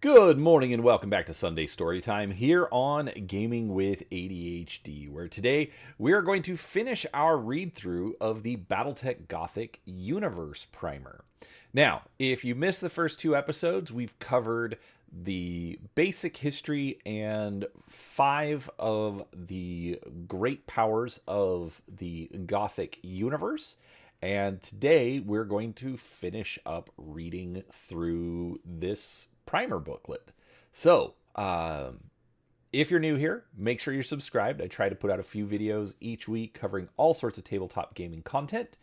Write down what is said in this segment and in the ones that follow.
Good morning and welcome back to Sunday Storytime here on Gaming with ADHD, where today we are going to finish our read through of the Battletech Gothic Universe Primer. Now, if you missed the first two episodes, we've covered the basic history and 5 of the great powers of the Gothic universe. And today we're going to finish up reading through this primer booklet. So, if you're new here, make sure you're subscribed. I try to put out a few videos each week covering all sorts of tabletop gaming content.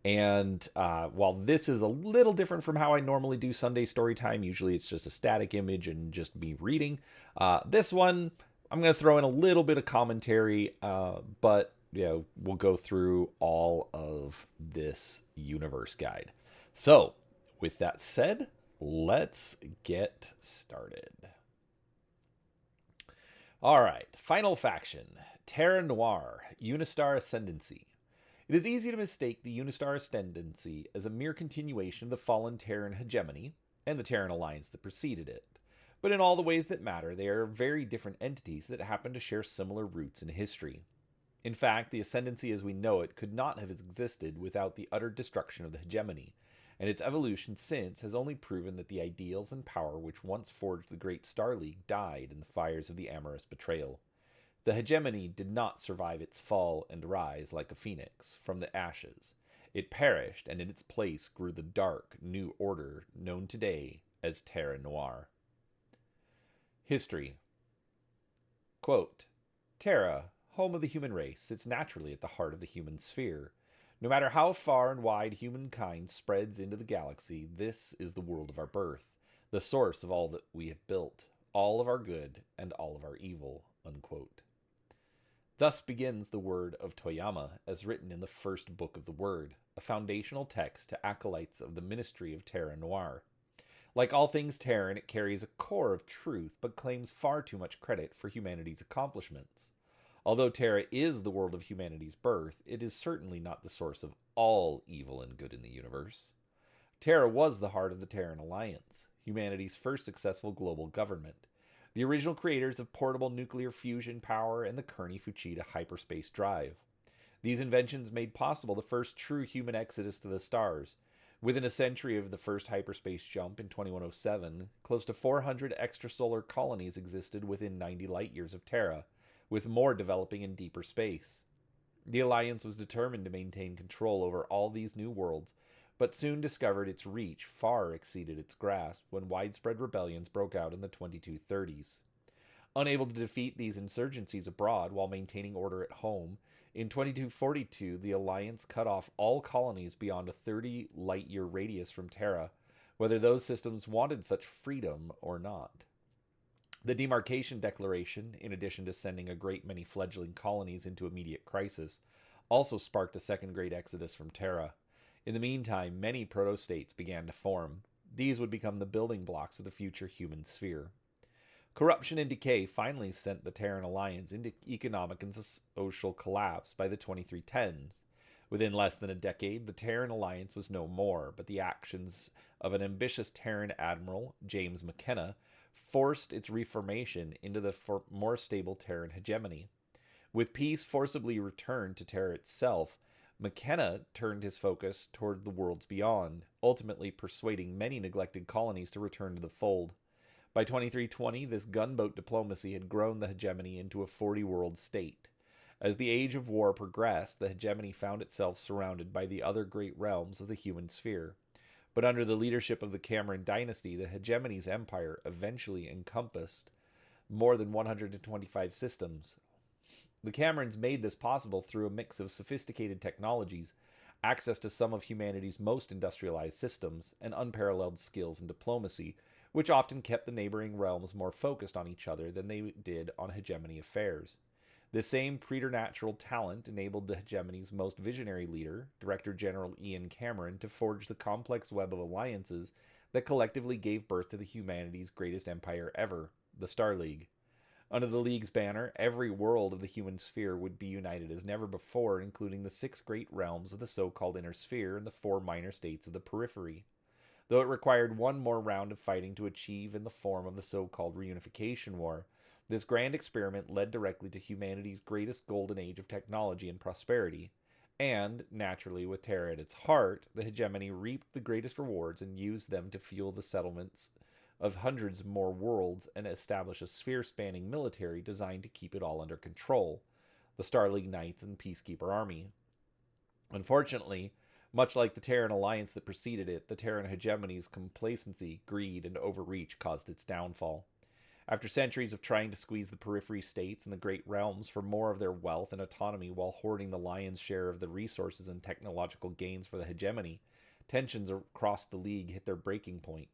And while this is a little different from how I normally do Sunday Storytime, usually it's just a static image and just me reading. This one, I'm going to throw in a little bit of commentary, but we'll go through all of this universe guide. So, with that said, let's get started. All right, final faction, Terra Noir, Unistar Ascendancy. It is easy to mistake the Unistar Ascendancy as a mere continuation of the fallen Terran hegemony and the Terran alliance that preceded it. But in all the ways that matter, they are very different entities that happen to share similar roots in history. In fact, the Ascendancy as we know it could not have existed without the utter destruction of the hegemony, and its evolution since has only proven that the ideals and power which once forged the Great Star League died in the fires of the amorous betrayal. The hegemony did not survive its fall and rise like a phoenix from the ashes. It perished, and in its place grew the dark, new order known today as Terra Noir. History. Quote, Terra, home of the human race, sits naturally at the heart of the human sphere. No matter how far and wide humankind spreads into the galaxy, this is the world of our birth, the source of all that we have built, all of our good and all of our evil. Unquote. Thus begins the word of Toyama, as written in the first book of the Word, a foundational text to acolytes of the ministry of Terra Noir. Like all things Terran, it carries a core of truth, but claims far too much credit for humanity's accomplishments. Although Terra is the world of humanity's birth, it is certainly not the source of all evil and good in the universe. Terra was the heart of the Terran Alliance, humanity's first successful global government, the original creators of portable nuclear fusion power and the Kearney-Fuchida hyperspace drive. These inventions made possible the first true human exodus to the stars. Within a century of the first hyperspace jump in 2107, close to 400 extrasolar colonies existed within 90 light-years of Terra, with more developing in deeper space. The Alliance was determined to maintain control over all these new worlds, but soon discovered its reach far exceeded its grasp when widespread rebellions broke out in the 2230s. Unable to defeat these insurgencies abroad while maintaining order at home, in 2242 the Alliance cut off all colonies beyond a 30 light-year radius from Terra, whether those systems wanted such freedom or not. The Demarcation Declaration, in addition to sending a great many fledgling colonies into immediate crisis, also sparked a second great exodus from Terra. In the meantime, many proto-states began to form. These would become the building blocks of the future human sphere. Corruption and decay finally sent the Terran Alliance into economic and social collapse by the 2310s. Within less than a decade, the Terran Alliance was no more, but the actions of an ambitious Terran admiral, James McKenna, forced its reformation into the more stable Terran hegemony. With peace forcibly returned to Terra itself, McKenna turned his focus toward the worlds beyond, ultimately persuading many neglected colonies to return to the fold. By 2320, this gunboat diplomacy had grown the hegemony into a 40-world state. As the age of war progressed, the hegemony found itself surrounded by the other great realms of the human sphere. But under the leadership of the Cameron dynasty, the hegemony's empire eventually encompassed more than 125 systems. The Camerons made this possible through a mix of sophisticated technologies, access to some of humanity's most industrialized systems, and unparalleled skills in diplomacy, which often kept the neighboring realms more focused on each other than they did on hegemony affairs. This same preternatural talent enabled the hegemony's most visionary leader, Director General Ian Cameron, to forge the complex web of alliances that collectively gave birth to the humanity's greatest empire ever, the Star League. Under the League's banner, every world of the human sphere would be united as never before, including the 6 great realms of the so-called Inner Sphere and the 4 minor states of the Periphery. though it required one more round of fighting to achieve in the form of the so-called Reunification War. This grand experiment led directly to humanity's greatest golden age of technology and prosperity. And, naturally, with Terra at its heart, the hegemony reaped the greatest rewards and used them to fuel the settlements of hundreds more worlds and establish a sphere-spanning military designed to keep it all under control, the Star League Knights and Peacekeeper Army. Unfortunately, much like the Terran alliance that preceded it, the Terran hegemony's complacency, greed, and overreach caused its downfall. After centuries of trying to squeeze the periphery states and the great realms for more of their wealth and autonomy while hoarding the lion's share of the resources and technological gains for the hegemony, tensions across the League hit their breaking point.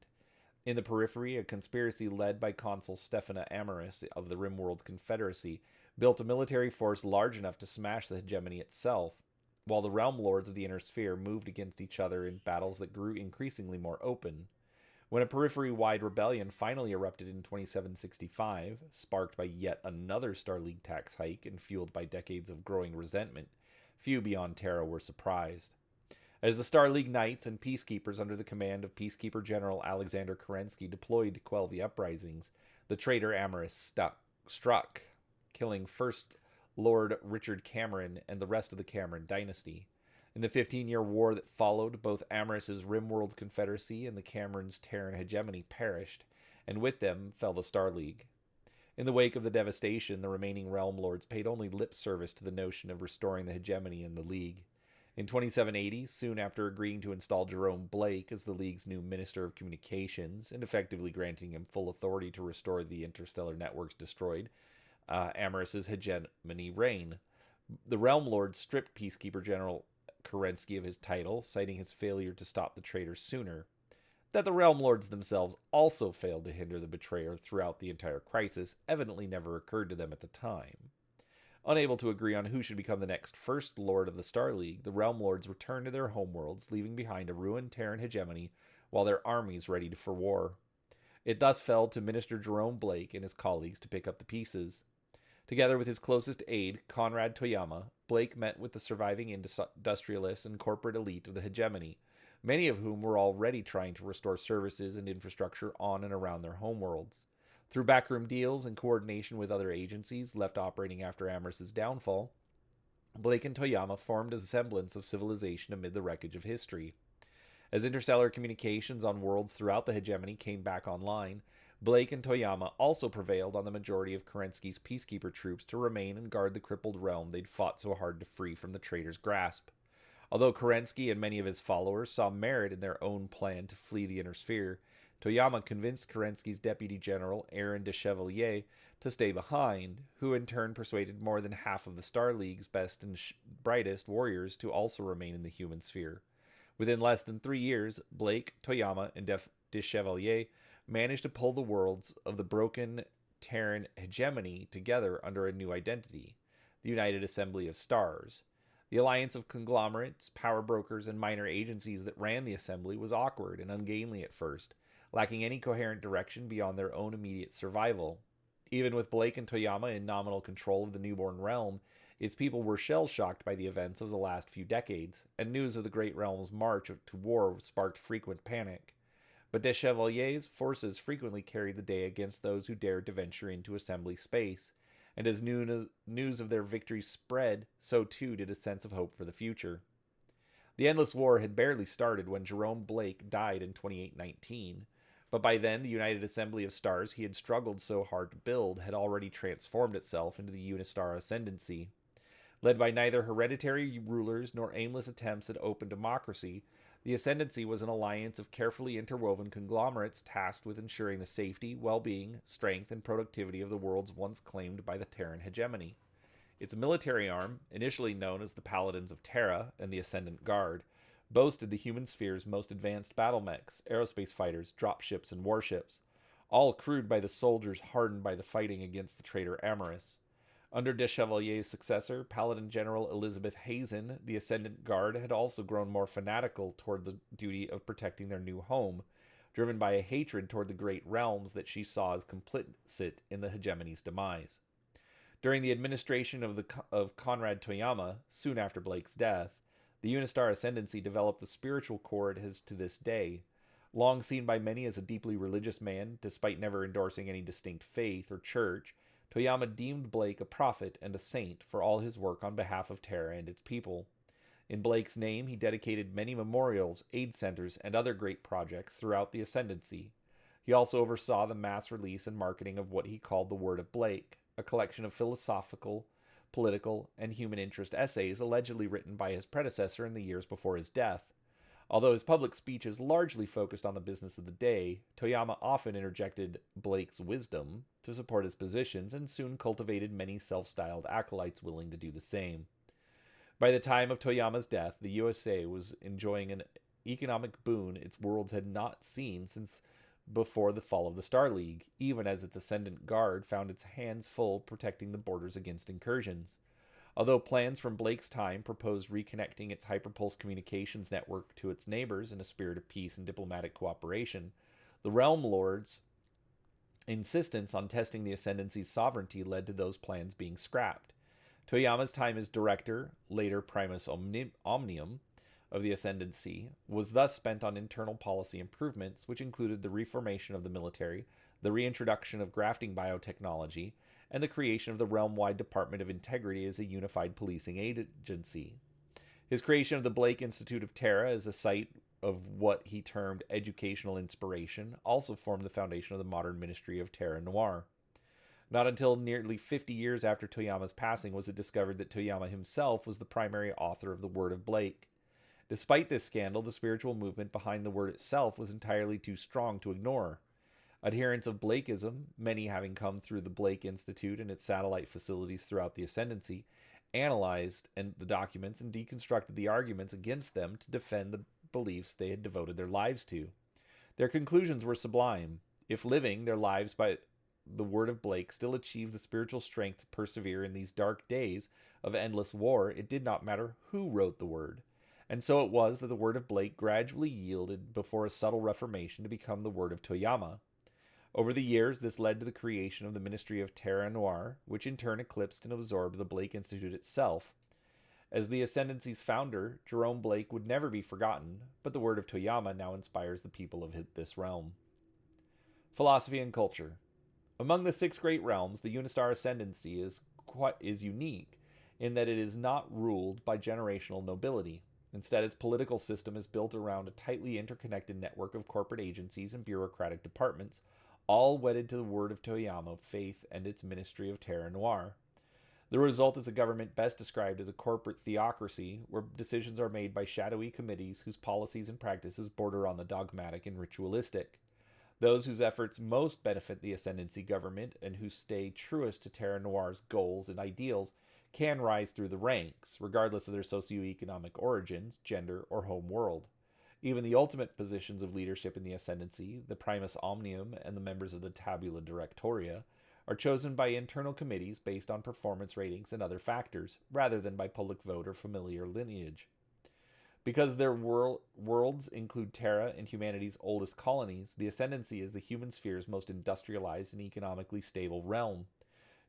In the periphery, a conspiracy led by Consul Stephana Amaris of the Rimworld's Confederacy built a military force large enough to smash the hegemony itself, while the realm lords of the Inner Sphere moved against each other in battles that grew increasingly more open. When a periphery-wide rebellion finally erupted in 2765, sparked by yet another Star League tax hike and fueled by decades of growing resentment, few beyond Terra were surprised. As the Star League Knights and Peacekeepers under the command of Peacekeeper General Alexander Kerensky deployed to quell the uprisings, the traitor Amaris struck, killing First Lord Richard Cameron and the rest of the Cameron dynasty. In the 15-year war that followed, both Amaris's Rimworld's Confederacy and the Cameron's Terran hegemony perished, and with them fell the Star League. In the wake of the devastation, the remaining realm lords paid only lip service to the notion of restoring the hegemony in the League. In 2780, soon after agreeing to install Jerome Blake as the League's new Minister of Communications and effectively granting him full authority to restore the interstellar networks destroyed, Amaris's hegemony reign, the Realm Lords stripped Peacekeeper General Kerensky of his title, citing his failure to stop the traitor sooner. That the Realm Lords themselves also failed to hinder the betrayer throughout the entire crisis evidently never occurred to them at the time. Unable to agree on who should become the next First Lord of the Star League, the Realm Lords returned to their homeworlds, leaving behind a ruined Terran hegemony while their armies readied for war. It thus fell to Minister Jerome Blake and his colleagues to pick up the pieces. Together with his closest aide, Conrad Toyama, Blake met with the surviving industrialists and corporate elite of the hegemony, many of whom were already trying to restore services and infrastructure on and around their homeworlds. Through backroom deals and coordination with other agencies left operating after Amaris's downfall, Blake and Toyama formed a semblance of civilization amid the wreckage of history. As interstellar communications on worlds throughout the hegemony came back online, Blake and Toyama also prevailed on the majority of Kerensky's peacekeeper troops to remain and guard the crippled realm they'd fought so hard to free from the traitor's grasp. Although Kerensky and many of his followers saw merit in their own plan to flee the Inner Sphere, Toyama convinced Kerensky's deputy general, Aaron de Chevalier, to stay behind, who in turn persuaded more than half of the Star League's best and brightest warriors to also remain in the human sphere. Within less than 3 years, Blake, Toyama, and de Chevalier managed to pull the worlds of the broken Terran hegemony together under a new identity, the United Assembly of Stars. The alliance of conglomerates, power brokers, and minor agencies that ran the assembly was awkward and ungainly at first, lacking any coherent direction beyond their own immediate survival. Even with Blake and Toyama in nominal control of the newborn realm, its people were shell-shocked by the events of the last few decades, and news of the Great Realm's march to war sparked frequent panic. But de Chevalier's forces frequently carried the day against those who dared to venture into assembly space, and as news of their victory spread, so too did a sense of hope for the future. The endless war had barely started when Jerome Blake died in 2819, but by then the United Assembly of Stars he had struggled so hard to build had already transformed itself into the Unistar Ascendancy. Led by neither hereditary rulers nor aimless attempts at open democracy, the Ascendancy was an alliance of carefully interwoven conglomerates tasked with ensuring the safety, well-being, strength, and productivity of the worlds once claimed by the Terran hegemony. Its military arm, initially known as the Paladins of Terra and the Ascendant Guard, boasted the human sphere's most advanced battle mechs, aerospace fighters, dropships, and warships, all crewed by the soldiers hardened by the fighting against the traitor Amaris. Under de Chevalier's successor, Paladin General Elizabeth Hazen, the Ascendant Guard had also grown more fanatical toward the duty of protecting their new home, driven by a hatred toward the great realms that she saw as complicit in the hegemony's demise. During the administration of Conrad Toyama, soon after Blake's death, the Unistar Ascendancy developed the spiritual core it has to this day. Long seen by many as a deeply religious man, despite never endorsing any distinct faith or church, Toyama deemed Blake a prophet and a saint for all his work on behalf of Terra and its people. In Blake's name, he dedicated many memorials, aid centers, and other great projects throughout the Ascendancy. He also oversaw the mass release and marketing of what he called the Word of Blake, a collection of philosophical, political, and human interest essays allegedly written by his predecessor in the years before his death. Although his public speeches largely focused on the business of the day, Toyama often interjected Blake's wisdom to support his positions and soon cultivated many self-styled acolytes willing to do the same. By the time of Toyama's death, the USA was enjoying an economic boon its worlds had not seen since before the fall of the Star League, even as its Ascendant Guard found its hands full protecting the borders against incursions. Although plans from Blake's time proposed reconnecting its hyperpulse communications network to its neighbors in a spirit of peace and diplomatic cooperation, the Realm Lord's insistence on testing the Ascendancy's sovereignty led to those plans being scrapped. Toyama's time as director, later Primus Omnium, of the Ascendancy, was thus spent on internal policy improvements, which included the reformation of the military, the reintroduction of grafting biotechnology, and the creation of the realm-wide Department of Integrity as a unified policing agency. His creation of the Blake Institute of Terra as a site of what he termed educational inspiration also formed the foundation of the modern Ministry of Terra Noir. Not until nearly 50 years after Toyama's passing was it discovered that Toyama himself was the primary author of the Word of Blake. Despite this scandal, the spiritual movement behind the word itself was entirely too strong to ignore. Adherents of Blakeism, many having come through the Blake Institute and its satellite facilities throughout the Ascendancy, analyzed the documents and deconstructed the arguments against them to defend the beliefs they had devoted their lives to. Their conclusions were sublime. If living their lives by the word of Blake still achieved the spiritual strength to persevere in these dark days of endless war, it did not matter who wrote the word. And so it was that the word of Blake gradually yielded before a subtle reformation to become the word of Toyama. Over the years, this led to the creation of the Ministry of Terra Noir, which in turn eclipsed and absorbed the Blake Institute itself. As the Ascendancy's founder, Jerome Blake would never be forgotten, but the word of Toyama now inspires the people of this realm. Philosophy and culture. Among the 6 great realms, the Unistar Ascendancy is unique in that it is not ruled by generational nobility. Instead, its political system is built around a tightly interconnected network of corporate agencies and bureaucratic departments, all wedded to the word of Toyama, faith, and its Ministry of Terra Noir. The result is a government best described as a corporate theocracy, where decisions are made by shadowy committees whose policies and practices border on the dogmatic and ritualistic. Those whose efforts most benefit the Ascendancy government and who stay truest to Terra Noir's goals and ideals can rise through the ranks, regardless of their socioeconomic origins, gender, or home world. Even the ultimate positions of leadership in the Ascendancy, the Primus Omnium and the members of the Tabula Directoria, are chosen by internal committees based on performance ratings and other factors, rather than by public vote or familiar lineage. Because their worlds include Terra and humanity's oldest colonies, the Ascendancy is the human sphere's most industrialized and economically stable realm.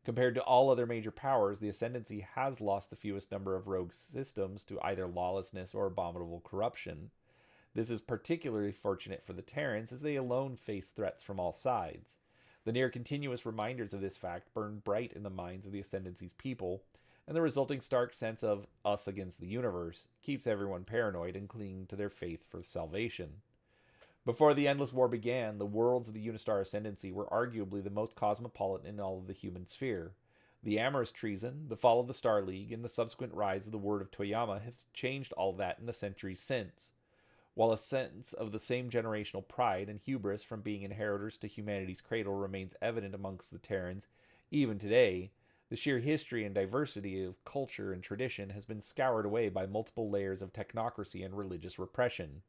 Compared to all other major powers, the Ascendancy has lost the fewest number of rogue systems to either lawlessness or abominable corruption. This is particularly fortunate for the Terrans, as they alone face threats from all sides. The near-continuous reminders of this fact burn bright in the minds of the Ascendancy's people, and the resulting stark sense of us against the universe keeps everyone paranoid and clinging to their faith for salvation. Before the Endless War began, the worlds of the Unistar Ascendancy were arguably the most cosmopolitan in all of the human sphere. The amorous treason, the fall of the Star League, and the subsequent rise of the Word of Toyama have changed all that in the centuries since. While a sense of the same generational pride and hubris from being inheritors to humanity's cradle remains evident amongst the Terrans, even today, the sheer history and diversity of culture and tradition has been scoured away by multiple layers of technocracy and religious repression.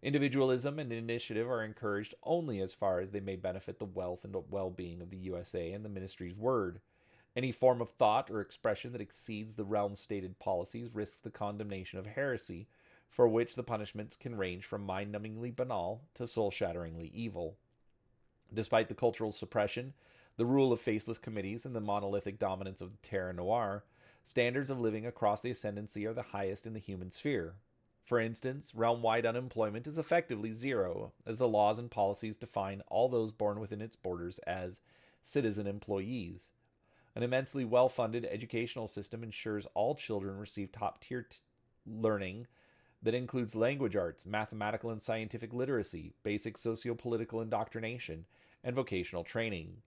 Individualism and initiative are encouraged only as far as they may benefit the wealth and well-being of the USA and the Ministry's word. Any form of thought or expression that exceeds the realm's stated policies risks the condemnation of heresy, for which the punishments can range from mind-numbingly banal to soul-shatteringly evil. Despite the cultural suppression, the rule of faceless committees, and the monolithic dominance of Terra Noir, standards of living across the Ascendancy are the highest in the human sphere. For instance, realm-wide unemployment is effectively zero, as the laws and policies define all those born within its borders as citizen employees. An immensely well-funded educational system ensures all children receive top-tier learning that includes language arts, mathematical and scientific literacy, basic socio-political indoctrination, and vocational training.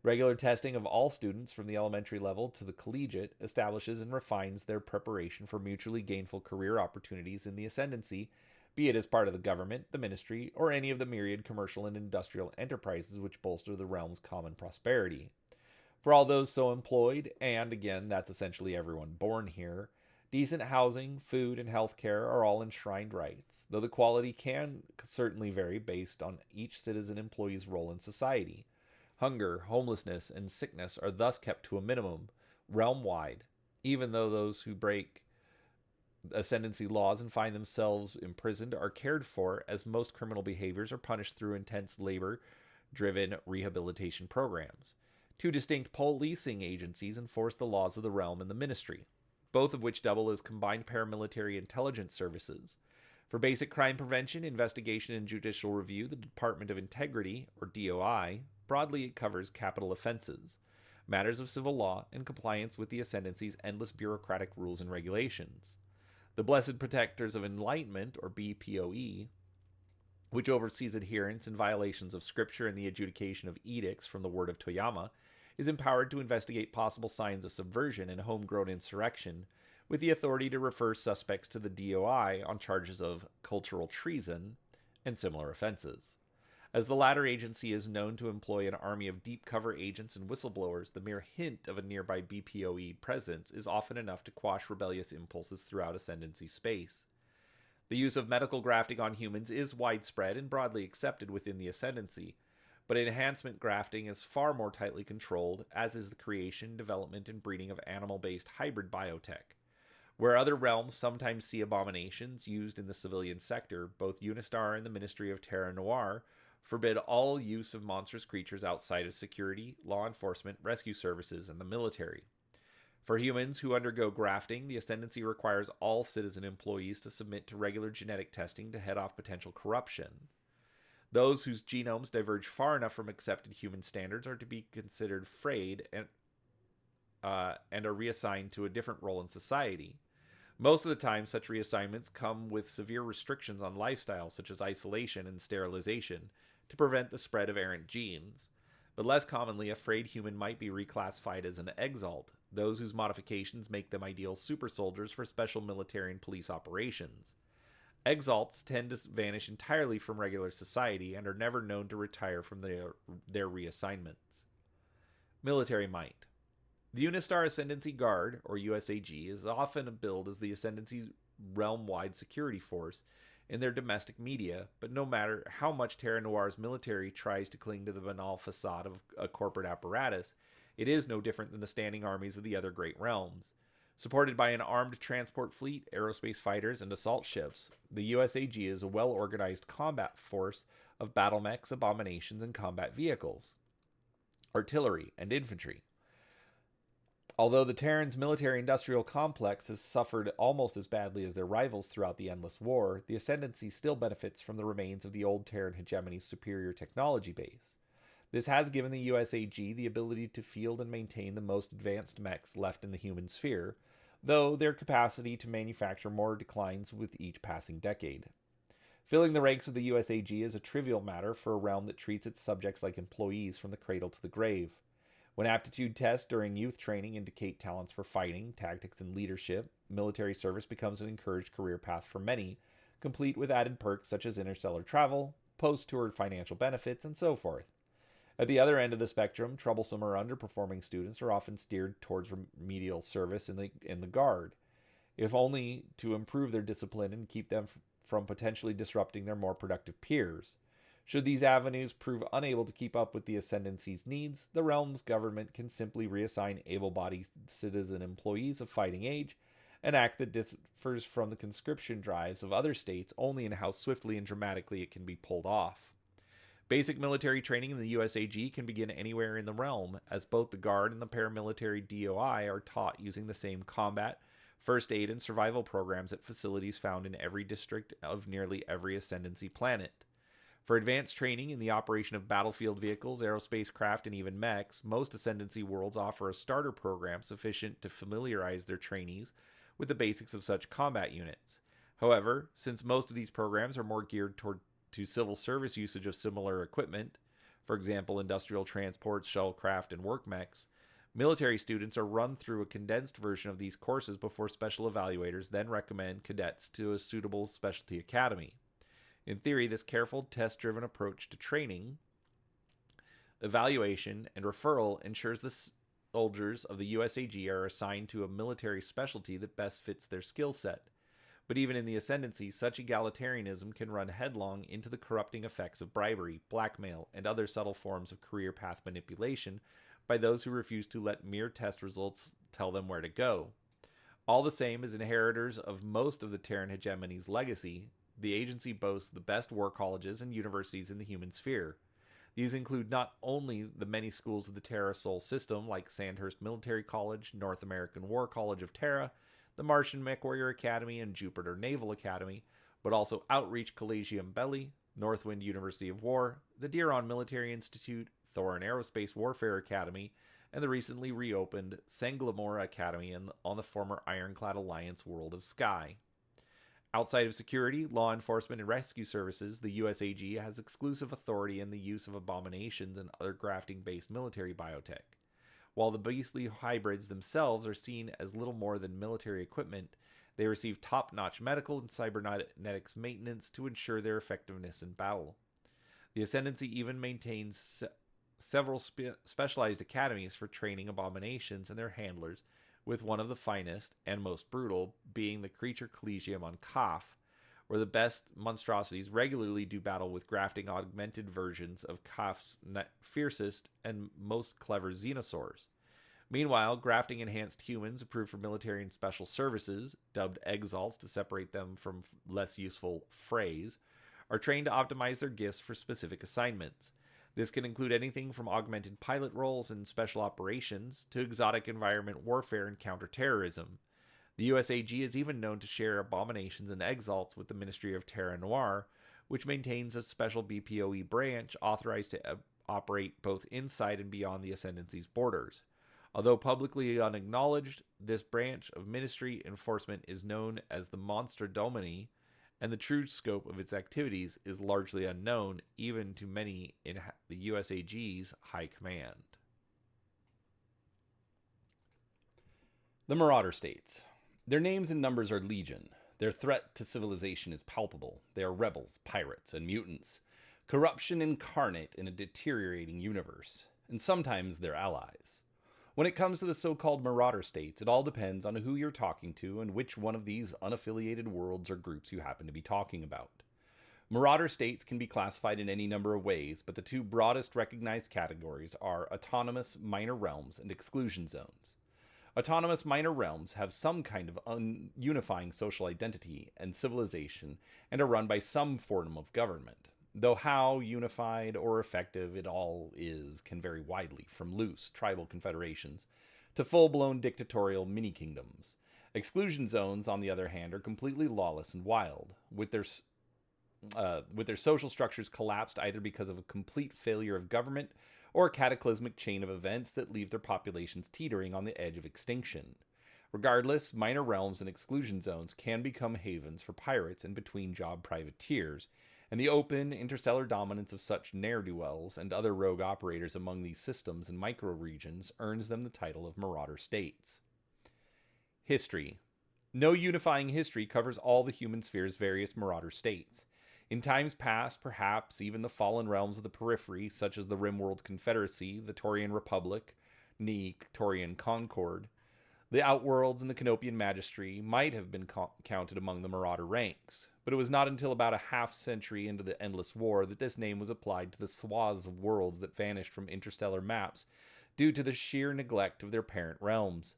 Regular testing of all students from the elementary level to the collegiate establishes and refines their preparation for mutually gainful career opportunities in the ascendancy, be it as part of the government, the ministry, or any of the myriad commercial and industrial enterprises which bolster the realm's common prosperity. For all those so employed, and again, that's essentially everyone born here, decent housing, food, and health care are all enshrined rights, though the quality can certainly vary based on each citizen employee's role in society. Hunger, homelessness, and sickness are thus kept to a minimum, realm-wide, even though those who break ascendancy laws and find themselves imprisoned are cared for, as most criminal behaviors are punished through intense labor-driven rehabilitation programs. Two distinct policing agencies enforce the laws of the realm and the ministry, both of which double as combined paramilitary intelligence services. For basic crime prevention, investigation, and judicial review, the Department of Integrity, or DOI, broadly covers capital offenses, matters of civil law, and compliance with the ascendancy's endless bureaucratic rules and regulations. The Blessed Protectors of Enlightenment, or BPOE, which oversees adherence and violations of scripture and the adjudication of edicts from the word of Toyama, is empowered to investigate possible signs of subversion and homegrown insurrection, with the authority to refer suspects to the DOI on charges of cultural treason and similar offenses. As the latter agency is known to employ an army of deep cover agents and whistleblowers, the mere hint of a nearby BPOE presence is often enough to quash rebellious impulses throughout Ascendancy space. The use of medical grafting on humans is widespread and broadly accepted within the Ascendancy, but enhancement grafting is far more tightly controlled, as is the creation, development, and breeding of animal-based hybrid biotech. Where other realms sometimes see abominations used in the civilian sector, both Unistar and the Ministry of Terra Noir forbid all use of monstrous creatures outside of security, law enforcement, rescue services, and the military. For humans who undergo grafting, the Ascendancy requires all citizen employees to submit to regular genetic testing to head off potential corruption. Those whose genomes diverge far enough from accepted human standards are to be considered frayed and are reassigned to a different role in society. Most of the time, such reassignments come with severe restrictions on lifestyle, such as isolation and sterilization, to prevent the spread of errant genes. But less commonly, a frayed human might be reclassified as an exalt, those whose modifications make them ideal super soldiers for special military and police operations. Exalts tend to vanish entirely from regular society and are never known to retire from their reassignments. Military might. The Unistar Ascendancy Guard, or USAG, is often billed as the Ascendancy's realm-wide security force in their domestic media, but no matter how much Terra Noir's military tries to cling to the banal facade of a corporate apparatus, it is no different than the standing armies of the other great realms. Supported by an armed transport fleet, aerospace fighters, and assault ships, the USAG is a well-organized combat force of battle mechs, abominations, and combat vehicles, artillery, and infantry. Although the Terran's military-industrial complex has suffered almost as badly as their rivals throughout the Endless War, the Ascendancy still benefits from the remains of the old Terran hegemony's superior technology base. This has given the USAG the ability to field and maintain the most advanced mechs left in the human sphere, though their capacity to manufacture more declines with each passing decade. Filling the ranks of the USAG is a trivial matter for a realm that treats its subjects like employees from the cradle to the grave. When aptitude tests during youth training indicate talents for fighting, tactics, and leadership, military service becomes an encouraged career path for many, complete with added perks such as interstellar travel, post-tour financial benefits, and so forth. At the other end of the spectrum, troublesome or underperforming students are often steered towards remedial service in the Guard, if only to improve their discipline and keep them from potentially disrupting their more productive peers. Should these avenues prove unable to keep up with the Ascendancy's needs, the realm's government can simply reassign able-bodied citizen employees of fighting age, an act that differs from the conscription drives of other states only in how swiftly and dramatically it can be pulled off. Basic military training in the USAG can begin anywhere in the realm, as both the Guard and the paramilitary DOI are taught using the same combat, first aid and survival programs at facilities found in every district of nearly every Ascendancy planet. For advanced training in the operation of battlefield vehicles, aerospace craft, and even mechs, most Ascendancy worlds offer a starter program sufficient to familiarize their trainees with the basics of such combat units. However, since most of these programs are more geared to civil service usage of similar equipment, for example, industrial transports, shuttlecraft, and work mechs, military students are run through a condensed version of these courses before special evaluators then recommend cadets to a suitable specialty academy. In theory, this careful, test-driven approach to training, evaluation, and referral ensures the soldiers of the USAG are assigned to a military specialty that best fits their skill set. But even in the Ascendancy, such egalitarianism can run headlong into the corrupting effects of bribery, blackmail, and other subtle forms of career path manipulation by those who refuse to let mere test results tell them where to go. All the same, as inheritors of most of the Terran hegemony's legacy, the agency boasts the best war colleges and universities in the human sphere. These include not only the many schools of the Terra Sol system, like Sandhurst Military College, North American War College of Terra, the Martian MechWarrior Academy, and Jupiter Naval Academy, but also Outreach Collegium Belli, Northwind University of War, the Diron Military Institute, Thorin Aerospace Warfare Academy, and the recently reopened Sanglamora Academy on the former Ironclad Alliance world of Sky. Outside of security, law enforcement, and rescue services, the USAG has exclusive authority in the use of abominations and other grafting-based military biotech. While the beastly hybrids themselves are seen as little more than military equipment, they receive top-notch medical and cybernetics maintenance to ensure their effectiveness in battle. The Ascendancy even maintains several specialized academies for training abominations and their handlers, with one of the finest and most brutal being the Creature Collegium on Kaf, where the best monstrosities regularly do battle with grafting augmented versions of Kaf's fiercest and most clever xenosaurs. Meanwhile, grafting enhanced humans approved for military and special services, dubbed exalts to separate them from less useful frays, are trained to optimize their gifts for specific assignments. This can include anything from augmented pilot roles and special operations to exotic environment warfare and counterterrorism. The USAG is even known to share abominations and exalts with the Ministry of Terra Noir, which maintains a special BPOE branch authorized to operate both inside and beyond the Ascendancy's borders. Although publicly unacknowledged, this branch of ministry enforcement is known as the Monster Domini, and the true scope of its activities is largely unknown even to many in the USAG's high command. The Marauder States. Their names and numbers are legion. Their threat to civilization is palpable. They are rebels, pirates, and mutants. Corruption incarnate in a deteriorating universe. And sometimes they're allies. When it comes to the so-called Marauder States, it all depends on who you're talking to and which one of these unaffiliated worlds or groups you happen to be talking about. Marauder States can be classified in any number of ways, but the two broadest recognized categories are autonomous minor realms and exclusion zones. Autonomous minor realms have some kind of unifying social identity and civilization and are run by some form of government, though how unified or effective it all is can vary widely, from loose tribal confederations to full-blown dictatorial mini-kingdoms. Exclusion zones, on the other hand, are completely lawless and wild, with their social structures collapsed either because of a complete failure of government or a cataclysmic chain of events that leave their populations teetering on the edge of extinction. Regardless, minor realms and exclusion zones can become havens for pirates and between-job privateers, and the open, interstellar dominance of such ne'er-do-wells and other rogue operators among these systems and micro-regions earns them the title of Marauder States. History. No unifying history covers all the human sphere's various Marauder States. In times past, perhaps even the fallen realms of the periphery, such as the Rimworld Confederacy, the Taurian Republic, the Taurian Concord, the Outworlds and the Canopian Magistry might have been counted among the Marauder ranks, but it was not until about a half-century into the Endless War that this name was applied to the swaths of worlds that vanished from interstellar maps due to the sheer neglect of their parent realms.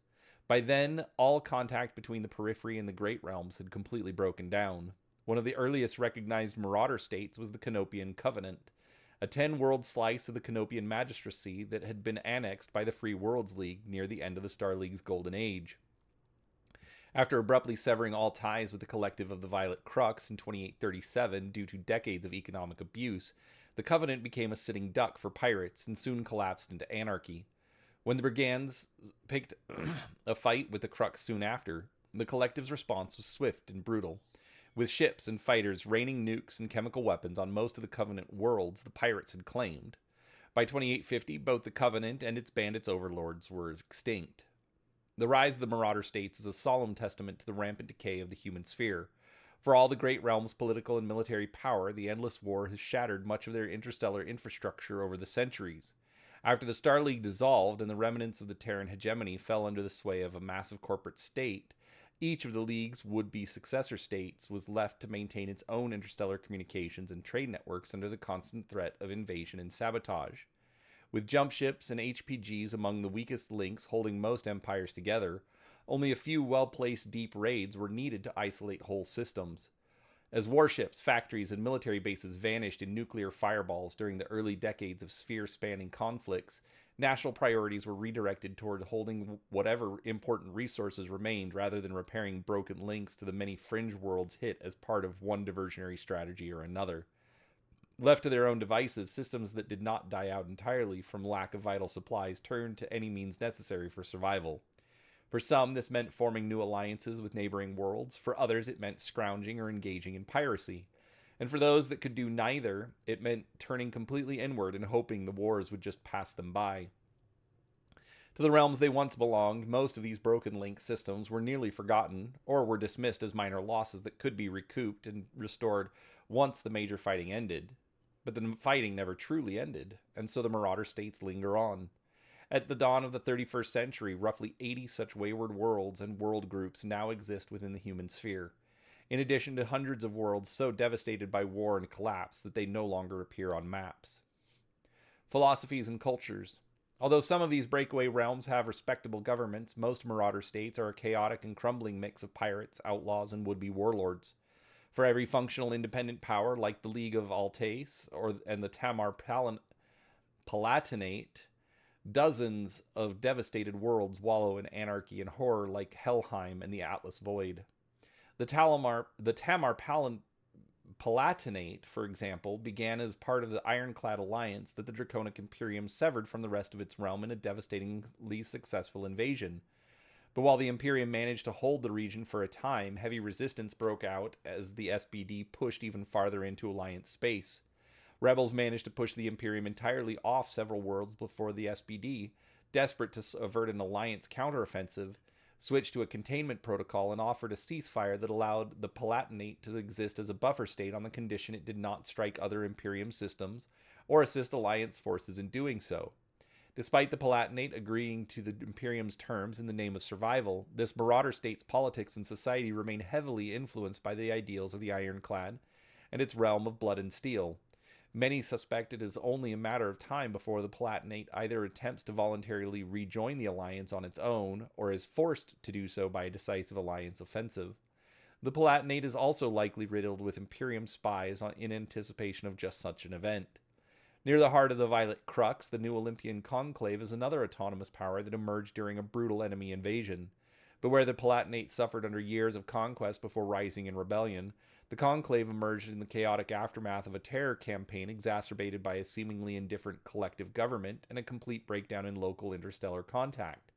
By then, all contact between the periphery and the Great Realms had completely broken down. One of the earliest recognized Marauder States was the Canopian Covenant, a 10-world slice of the Canopian Magistracy that had been annexed by the Free Worlds League near the end of the Star League's Golden Age. After abruptly severing all ties with the collective of the Violet Crux in 2837 due to decades of economic abuse, the Covenant became a sitting duck for pirates and soon collapsed into anarchy. When the brigands picked a fight with the Crux soon after, the collective's response was swift and brutal. With ships and fighters raining nukes and chemical weapons on most of the Covenant worlds the pirates had claimed. By 2850, both the Covenant and its bandits overlords were extinct. The rise of the Marauder states is a solemn testament to the rampant decay of the human sphere. For all the great realms' political and military power, the endless war has shattered much of their interstellar infrastructure over the centuries. After the Star League dissolved and the remnants of the Terran hegemony fell under the sway of a massive corporate state, each of the League's would-be successor states was left to maintain its own interstellar communications and trade networks under the constant threat of invasion and sabotage. With jump ships and HPGs among the weakest links holding most empires together, only a few well-placed deep raids were needed to isolate whole systems. As warships, factories, and military bases vanished in nuclear fireballs during the early decades of sphere-spanning conflicts, national priorities were redirected toward holding whatever important resources remained rather than repairing broken links to the many fringe worlds hit as part of one diversionary strategy or another. Left to their own devices, systems that did not die out entirely from lack of vital supplies turned to any means necessary for survival. For some, this meant forming new alliances with neighboring worlds. For others, it meant scrounging or engaging in piracy. And for those that could do neither, it meant turning completely inward and hoping the wars would just pass them by. To the realms they once belonged, most of these broken link systems were nearly forgotten, or were dismissed as minor losses that could be recouped and restored once the major fighting ended. But the fighting never truly ended, and so the Marauder states linger on. At the dawn of the 31st century, roughly 80 such wayward worlds and world groups now exist within the human sphere, in addition to hundreds of worlds so devastated by war and collapse that they no longer appear on maps. Philosophies and cultures. Although some of these breakaway realms have respectable governments, most Marauder states are a chaotic and crumbling mix of pirates, outlaws, and would-be warlords. For every functional independent power, like the League of Altace and the Tamar Palatinate, dozens of devastated worlds wallow in anarchy and horror like Helheim and the Atlas Void. The Tamar Palatinate, for example, began as part of the Ironclad Alliance that the Draconic Imperium severed from the rest of its realm in a devastatingly successful invasion. But while the Imperium managed to hold the region for a time, heavy resistance broke out as the SBD pushed even farther into Alliance space. Rebels managed to push the Imperium entirely off several worlds before the SBD, desperate to avert an Alliance counteroffensive, switched to a containment protocol and offered a ceasefire that allowed the Palatinate to exist as a buffer state on the condition it did not strike other Imperium systems or assist Alliance forces in doing so. Despite the Palatinate agreeing to the Imperium's terms in the name of survival, this Marauder state's politics and society remain heavily influenced by the ideals of the Ironclad and its realm of blood and steel. Many suspect it is only a matter of time before the Palatinate either attempts to voluntarily rejoin the Alliance on its own, or is forced to do so by a decisive Alliance offensive. The Palatinate is also likely riddled with Imperium spies in anticipation of just such an event. Near the heart of the Violet Crux, the New Olympian Conclave is another autonomous power that emerged during a brutal enemy invasion. But where the Palatinate suffered under years of conquest before rising in rebellion, the Conclave emerged in the chaotic aftermath of a terror campaign exacerbated by a seemingly indifferent collective government and a complete breakdown in local interstellar contact.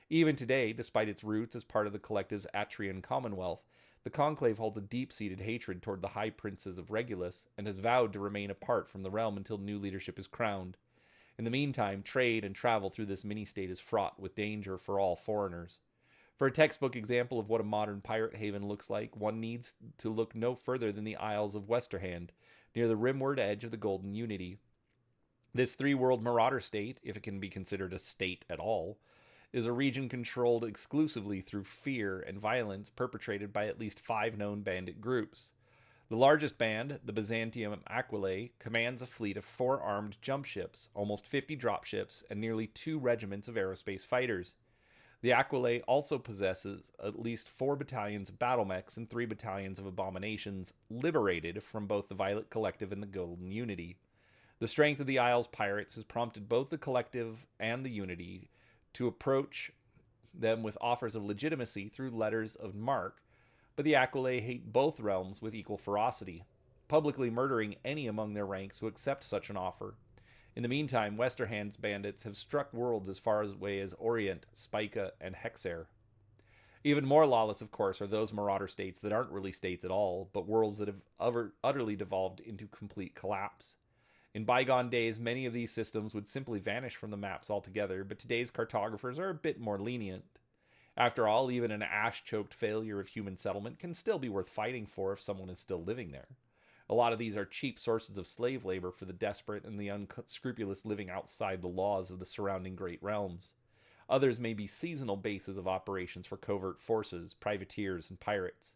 Even today, despite its roots as part of the collective's Atrian Commonwealth, the Conclave holds a deep-seated hatred toward the High Princes of Regulus and has vowed to remain apart from the realm until new leadership is crowned. In the meantime, trade and travel through this mini-state is fraught with danger for all foreigners. For a textbook example of what a modern pirate haven looks like, one needs to look no further than the Isles of Westerhand, near the rimward edge of the Golden Unity. This three-world Marauder state, if it can be considered a state at all, is a region controlled exclusively through fear and violence perpetrated by at least 5 known bandit groups. The largest band, the Byzantium Aquilae, commands a fleet of 4 armed jump ships, almost 50 dropships, and nearly 2 regiments of aerospace fighters. The Aquilae also possesses at least 4 battalions of battle mechs and 3 battalions of abominations, liberated from both the Violet Collective and the Golden Unity. The strength of the Isles pirates has prompted both the Collective and the Unity to approach them with offers of legitimacy through letters of marque, but the Aquila hate both realms with equal ferocity, publicly murdering any among their ranks who accept such an offer. In the meantime, Westerhand's bandits have struck worlds as far away as Orient, Spica, and Hexair. Even more lawless, of course, are those marauder states that aren't really states at all, but worlds that have utterly devolved into complete collapse. In bygone days, many of these systems would simply vanish from the maps altogether, but today's cartographers are a bit more lenient. After all, even an ash-choked failure of human settlement can still be worth fighting for if someone is still living there. A lot of these are cheap sources of slave labor for the desperate and the unscrupulous living outside the laws of the surrounding great realms. Others may be seasonal bases of operations for covert forces, privateers, and pirates.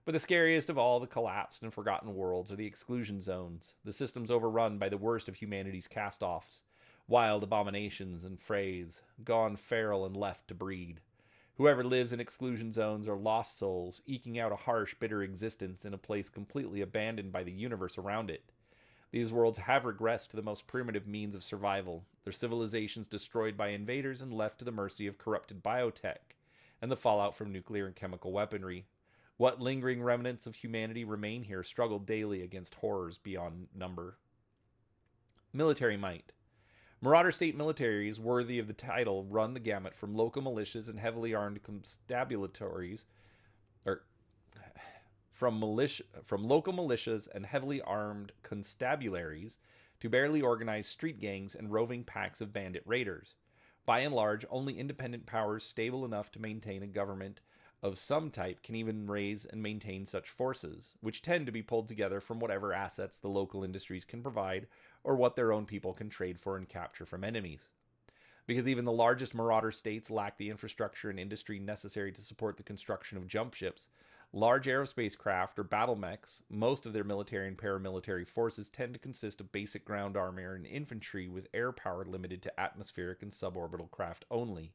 But the scariest of all the collapsed and forgotten worlds are the exclusion zones, the systems overrun by the worst of humanity's cast-offs, wild abominations and frays, gone feral and left to breed. Whoever lives in exclusion zones are lost souls, eking out a harsh, bitter existence in a place completely abandoned by the universe around it. These worlds have regressed to the most primitive means of survival, their civilizations destroyed by invaders and left to the mercy of corrupted biotech, and the fallout from nuclear and chemical weaponry. What lingering remnants of humanity remain here struggle daily against horrors beyond number. Military might. Marauder state militaries worthy of the title run the gamut from local militias and heavily armed constabulatories, from local militias and heavily armed constabularies to barely organized street gangs and roving packs of bandit raiders. By and large, only independent powers stable enough to maintain a government of some type can even raise and maintain such forces, which tend to be pulled together from whatever assets the local industries can provide or what their own people can trade for and capture from enemies. Because even the largest marauder states lack the infrastructure and industry necessary to support the construction of jump ships, large aerospace craft, or battle mechs, most of their military and paramilitary forces tend to consist of basic ground armor and infantry with air power limited to atmospheric and suborbital craft only.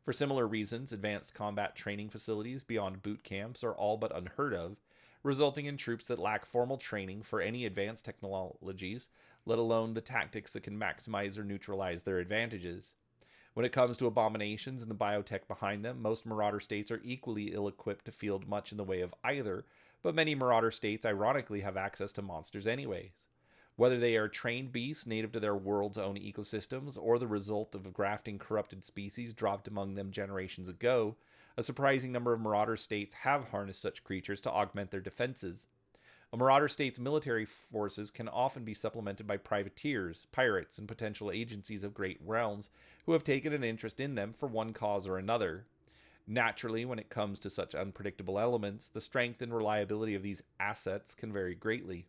For similar reasons, advanced combat training facilities beyond boot camps are all but unheard of, resulting in troops that lack formal training for any advanced technologies, let alone the tactics that can maximize or neutralize their advantages. When it comes to abominations and the biotech behind them, most marauder states are equally ill-equipped to field much in the way of either, but many marauder states ironically have access to monsters anyways. Whether they are trained beasts native to their world's own ecosystems or the result of grafting corrupted species dropped among them generations ago, a surprising number of marauder states have harnessed such creatures to augment their defenses. A marauder state's military forces can often be supplemented by privateers, pirates, and potential agencies of great realms who have taken an interest in them for one cause or another. Naturally, when it comes to such unpredictable elements, the strength and reliability of these assets can vary greatly,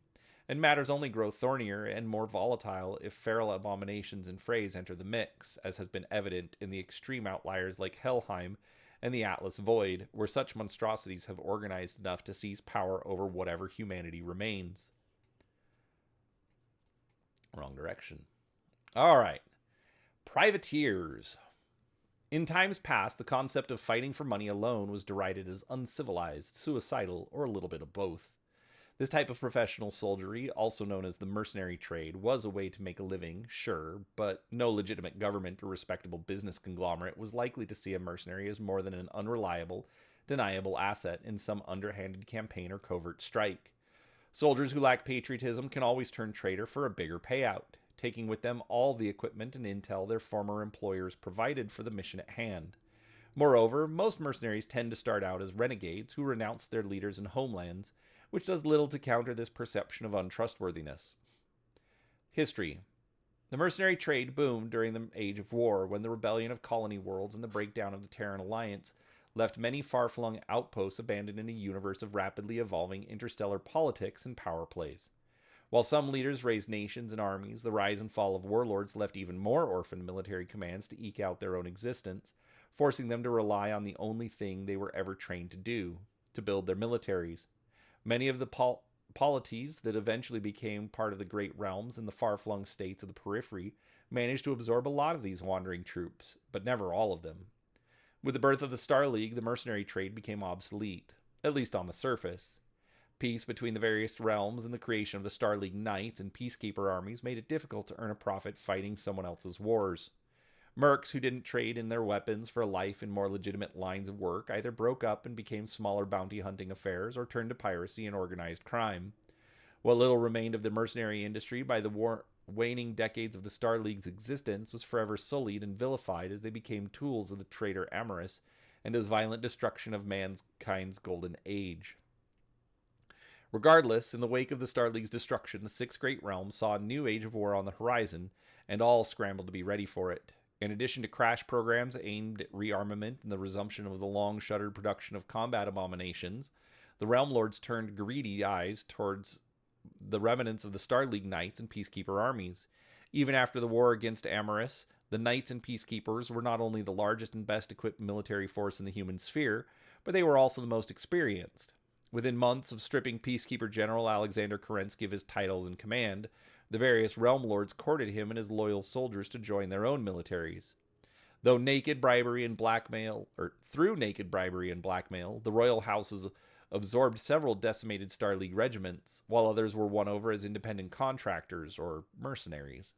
and matters only grow thornier and more volatile if feral abominations and frays enter the mix, as has been evident in the extreme outliers like Helheim and the Atlas Void, where such monstrosities have organized enough to seize power over whatever humanity remains. Wrong direction. All right. Privateers. In times past, the concept of fighting for money alone was derided as uncivilized, suicidal, or a little bit of both. This type of professional soldiery, also known as the mercenary trade, was a way to make a living, sure, but no legitimate government or respectable business conglomerate was likely to see a mercenary as more than an unreliable, deniable asset in some underhanded campaign or covert strike. Soldiers who lack patriotism can always turn traitor for a bigger payout, taking with them all the equipment and intel their former employers provided for the mission at hand. Moreover, most mercenaries tend to start out as renegades who renounce their leaders and homelands, which does little to counter this perception of untrustworthiness. History. The mercenary trade boomed during the Age of War, when the rebellion of colony worlds and the breakdown of the Terran Alliance left many far-flung outposts abandoned in a universe of rapidly evolving interstellar politics and power plays. While some leaders raised nations and armies, the rise and fall of warlords left even more orphaned military commands to eke out their own existence, forcing them to rely on the only thing they were ever trained to do, to build their militaries. Many of the polities that eventually became part of the great realms and the far-flung states of the periphery managed to absorb a lot of these wandering troops, but never all of them. With the birth of the Star League, the mercenary trade became obsolete, at least on the surface. Peace between the various realms and the creation of the Star League Knights and Peacekeeper armies made it difficult to earn a profit fighting someone else's wars. Mercs who didn't trade in their weapons for a life in more legitimate lines of work either broke up and became smaller bounty hunting affairs or turned to piracy and organized crime. What little remained of the mercenary industry by the waning decades of the Star League's existence was forever sullied and vilified as they became tools of the traitor Amorous and his violent destruction of mankind's golden age. Regardless, in the wake of the Star League's destruction, the Six Great Realms saw a new age of war on the horizon, and all scrambled to be ready for it. In addition to crash programs aimed at rearmament and the resumption of the long-shuttered production of combat abominations, the Realm Lords turned greedy eyes towards the remnants of the Star League Knights and Peacekeeper armies. Even after the war against Amorous, the Knights and Peacekeepers were not only the largest and best equipped military force in the human sphere, but they were also the most experienced. Within months of stripping Peacekeeper General Alexander Kerensky of his titles and command, the various Realm Lords courted him and his loyal soldiers to join their own militaries. Through naked bribery and blackmail, the royal houses absorbed several decimated Star League regiments, while others were won over as independent contractors or mercenaries.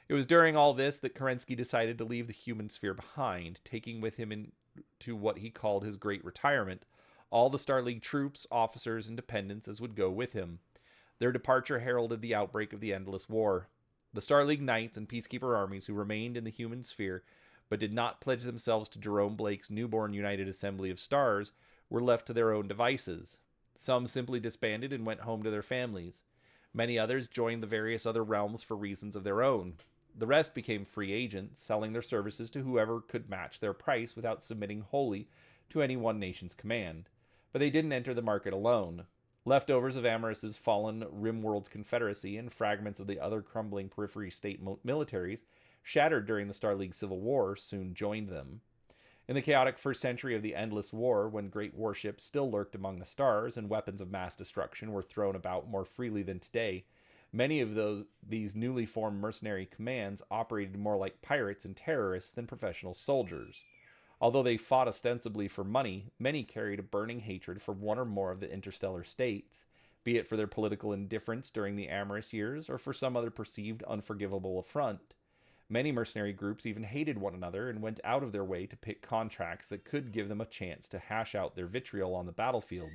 It was during all this that Kerensky decided to leave the human sphere behind, taking with him into what he called his great retirement all the Star League troops, officers, and dependents as would go with him. Their departure heralded the outbreak of the Endless War. The Star League Knights and Peacekeeper armies who remained in the human sphere but did not pledge themselves to Jerome Blake's newborn United Assembly of Stars were left to their own devices. Some simply disbanded and went home to their families. Many others joined the various other realms for reasons of their own. The rest became free agents, selling their services to whoever could match their price without submitting wholly to any one nation's command. But they didn't enter the market alone. Leftovers of Amorous's fallen Rimworld's Confederacy and fragments of the other crumbling periphery state militaries, shattered during the Star League Civil War, soon joined them. In the chaotic first century of the Endless War, when great warships still lurked among the stars and weapons of mass destruction were thrown about more freely than today, many of these newly formed mercenary commands operated more like pirates and terrorists than professional soldiers. Although they fought ostensibly for money, many carried a burning hatred for one or more of the interstellar states, be it for their political indifference during the Amorous years or for some other perceived unforgivable affront. Many mercenary groups even hated one another and went out of their way to pick contracts that could give them a chance to hash out their vitriol on the battlefield.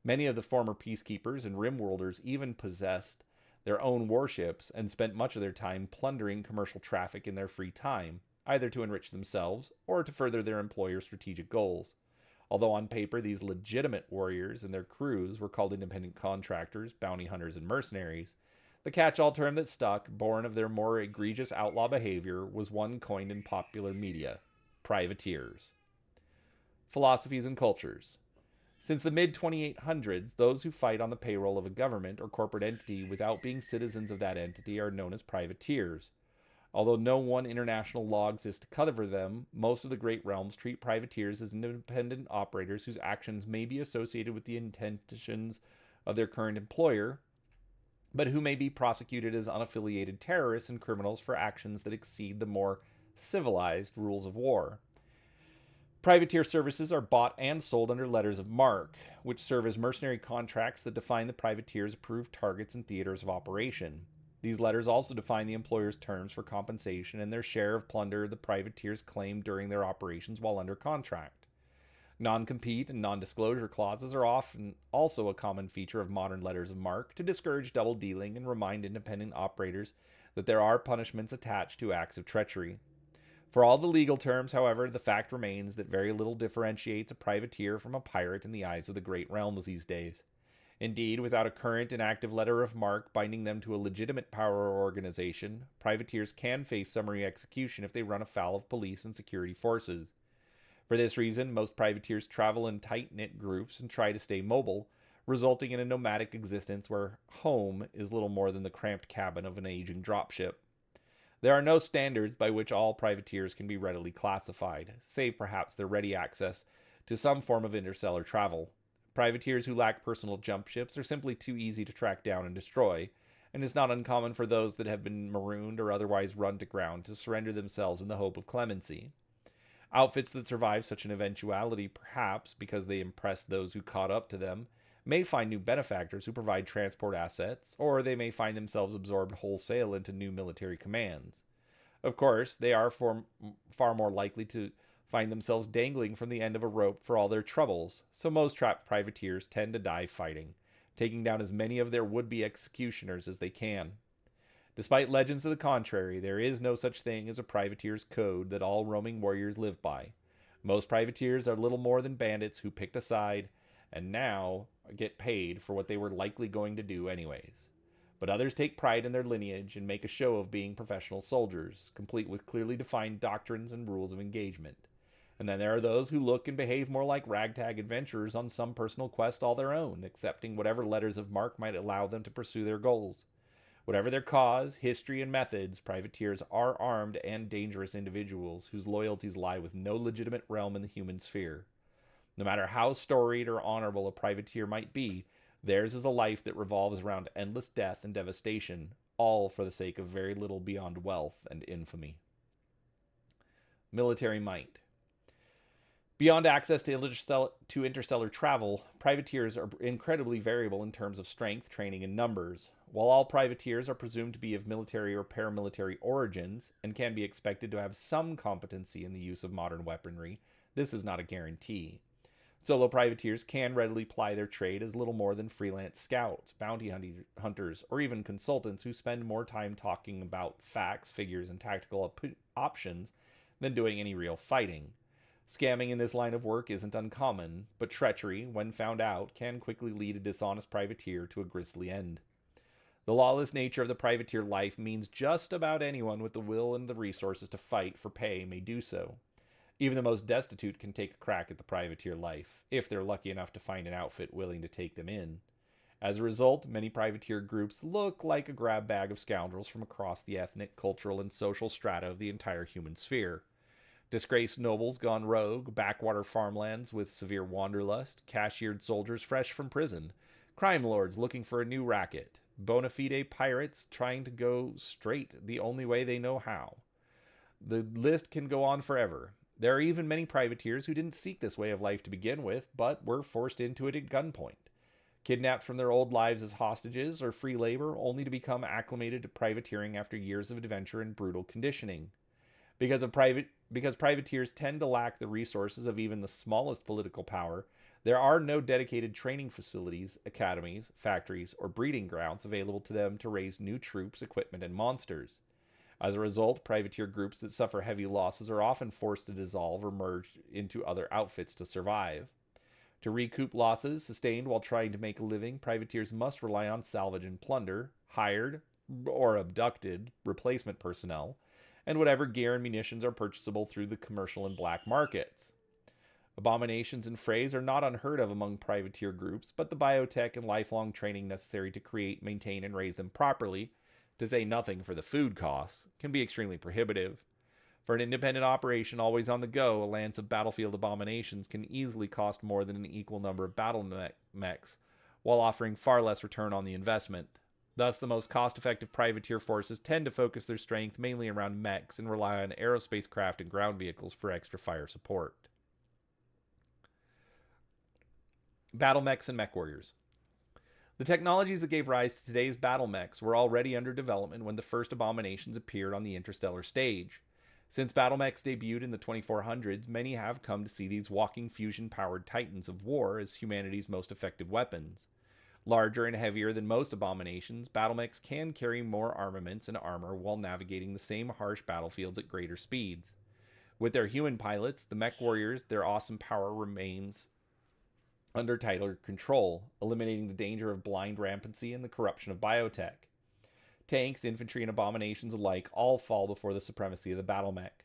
Many of the former peacekeepers and Rimworlders even possessed their own warships and spent much of their time plundering commercial traffic in their free time, either to enrich themselves or to further their employer's strategic goals. Although on paper these legitimate warriors and their crews were called independent contractors, bounty hunters, and mercenaries, the catch-all term that stuck, born of their more egregious outlaw behavior, was one coined in popular media: privateers. Philosophies and cultures. Since the mid-2800s, those who fight on the payroll of a government or corporate entity without being citizens of that entity are known as privateers. Although no one international law exists to cover them, most of the great realms treat privateers as independent operators whose actions may be associated with the intentions of their current employer, but who may be prosecuted as unaffiliated terrorists and criminals for actions that exceed the more civilized rules of war. Privateer services are bought and sold under letters of marque, which serve as mercenary contracts that define the privateer's approved targets and theaters of operation. These letters also define the employer's terms for compensation and their share of plunder the privateers claim during their operations while under contract. Non-compete and non-disclosure clauses are often also a common feature of modern letters of marque to discourage double dealing and remind independent operators that there are punishments attached to acts of treachery. For all the legal terms, however, the fact remains that very little differentiates a privateer from a pirate in the eyes of the great realms these days. Indeed, without a current and active letter of marque binding them to a legitimate power or organization, privateers can face summary execution if they run afoul of police and security forces. For this reason, most privateers travel in tight-knit groups and try to stay mobile, resulting in a nomadic existence where home is little more than the cramped cabin of an aging dropship. There are no standards by which all privateers can be readily classified, save perhaps their ready access to some form of interstellar travel. Privateers who lack personal jump ships are simply too easy to track down and destroy, and it's not uncommon for those that have been marooned or otherwise run to ground to surrender themselves in the hope of clemency. Outfits that survive such an eventuality, perhaps because they impressed those who caught up to them, may find new benefactors who provide transport assets, or they may find themselves absorbed wholesale into new military commands. Of course, they are far more likely to find themselves dangling from the end of a rope for all their troubles, so most trapped privateers tend to die fighting, taking down as many of their would-be executioners as they can. Despite legends to the contrary, there is no such thing as a privateer's code that all roaming warriors live by. Most privateers are little more than bandits who picked a side and now get paid for what they were likely going to do anyways. But others take pride in their lineage and make a show of being professional soldiers, complete with clearly defined doctrines and rules of engagement. And then there are those who look and behave more like ragtag adventurers on some personal quest all their own, accepting whatever letters of marque might allow them to pursue their goals. Whatever their cause, history, and methods, privateers are armed and dangerous individuals whose loyalties lie with no legitimate realm in the human sphere. No matter how storied or honorable a privateer might be, theirs is a life that revolves around endless death and devastation, all for the sake of very little beyond wealth and infamy. Military might. Beyond access to interstellar travel, privateers are incredibly variable in terms of strength, training, and numbers. While all privateers are presumed to be of military or paramilitary origins and can be expected to have some competency in the use of modern weaponry, this is not a guarantee. Solo privateers can readily ply their trade as little more than freelance scouts, bounty hunters, or even consultants who spend more time talking about facts, figures, and tactical options than doing any real fighting. Scamming in this line of work isn't uncommon, but treachery, when found out, can quickly lead a dishonest privateer to a grisly end. The lawless nature of the privateer life means just about anyone with the will and the resources to fight for pay may do so. Even the most destitute can take a crack at the privateer life, if they're lucky enough to find an outfit willing to take them in. As a result, many privateer groups look like a grab bag of scoundrels from across the ethnic, cultural, and social strata of the entire human sphere. Disgraced nobles gone rogue, backwater farmlands with severe wanderlust, cashiered soldiers fresh from prison, crime lords looking for a new racket, bona fide pirates trying to go straight the only way they know how. The list can go on forever. There are even many privateers who didn't seek this way of life to begin with, but were forced into it at gunpoint. Kidnapped from their old lives as hostages or free labor, only to become acclimated to privateering after years of adventure and brutal conditioning. Because privateers tend to lack the resources of even the smallest political power, there are no dedicated training facilities, academies, factories, or breeding grounds available to them to raise new troops, equipment, and monsters. As a result, privateer groups that suffer heavy losses are often forced to dissolve or merge into other outfits to survive. To recoup losses sustained while trying to make a living, privateers must rely on salvage and plunder, hired or abducted replacement personnel, and whatever gear and munitions are purchasable through the commercial and black markets. Abominations and frays are not unheard of among privateer groups, but the biotech and lifelong training necessary to create, maintain, and raise them properly, to say nothing for the food costs, can be extremely prohibitive. For an independent operation always on the go, a lance of battlefield abominations can easily cost more than an equal number of battle mechs, while offering far less return on the investment. Thus, the most cost-effective privateer forces tend to focus their strength mainly around mechs and rely on aerospace craft and ground vehicles for extra fire support. Battle mechs and mech warriors. The technologies that gave rise to today's battle mechs were already under development when the first abominations appeared on the interstellar stage. Since battle mechs debuted in the 2400s, many have come to see these walking fusion-powered titans of war as humanity's most effective weapons. Larger and heavier than most abominations, battle mechs can carry more armaments and armor while navigating the same harsh battlefields at greater speeds. With their human pilots, the mech warriors, their awesome power remains under tighter control, eliminating the danger of blind rampancy and the corruption of biotech. Tanks, infantry, and abominations alike all fall before the supremacy of the battle mech.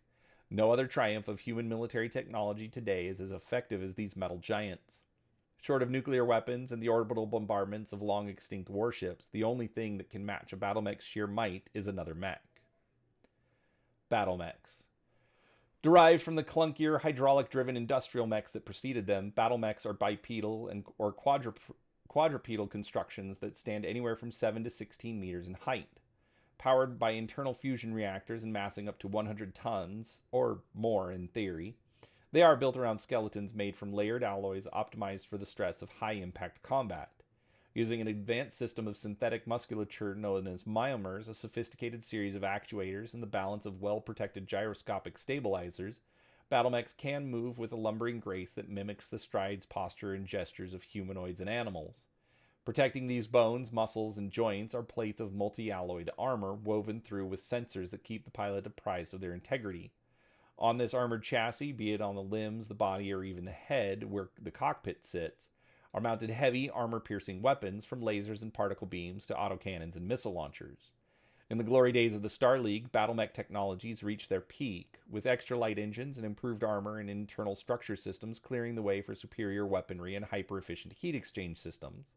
No other triumph of human military technology today is as effective as these metal giants. Short of nuclear weapons and the orbital bombardments of long-extinct warships, the only thing that can match a battle mech's sheer might is another mech. Battle mechs. Derived from the clunkier, hydraulic-driven industrial mechs that preceded them, battle mechs are bipedal or quadrupedal constructions that stand anywhere from 7 to 16 meters in height. Powered by internal fusion reactors and massing up to 100 tons, or more in theory, they are built around skeletons made from layered alloys optimized for the stress of high-impact combat. Using an advanced system of synthetic musculature known as myomers, a sophisticated series of actuators, and the balance of well-protected gyroscopic stabilizers, battlemechs can move with a lumbering grace that mimics the strides, posture, and gestures of humanoids and animals. Protecting these bones, muscles, and joints are plates of multi-alloyed armor woven through with sensors that keep the pilot apprised of their integrity. On this armored chassis, be it on the limbs, the body, or even the head, where the cockpit sits, are mounted heavy, armor-piercing weapons from lasers and particle beams to autocannons and missile launchers. In the glory days of the Star League, battlemech technologies reached their peak, with extra light engines and improved armor and internal structure systems clearing the way for superior weaponry and hyper-efficient heat exchange systems.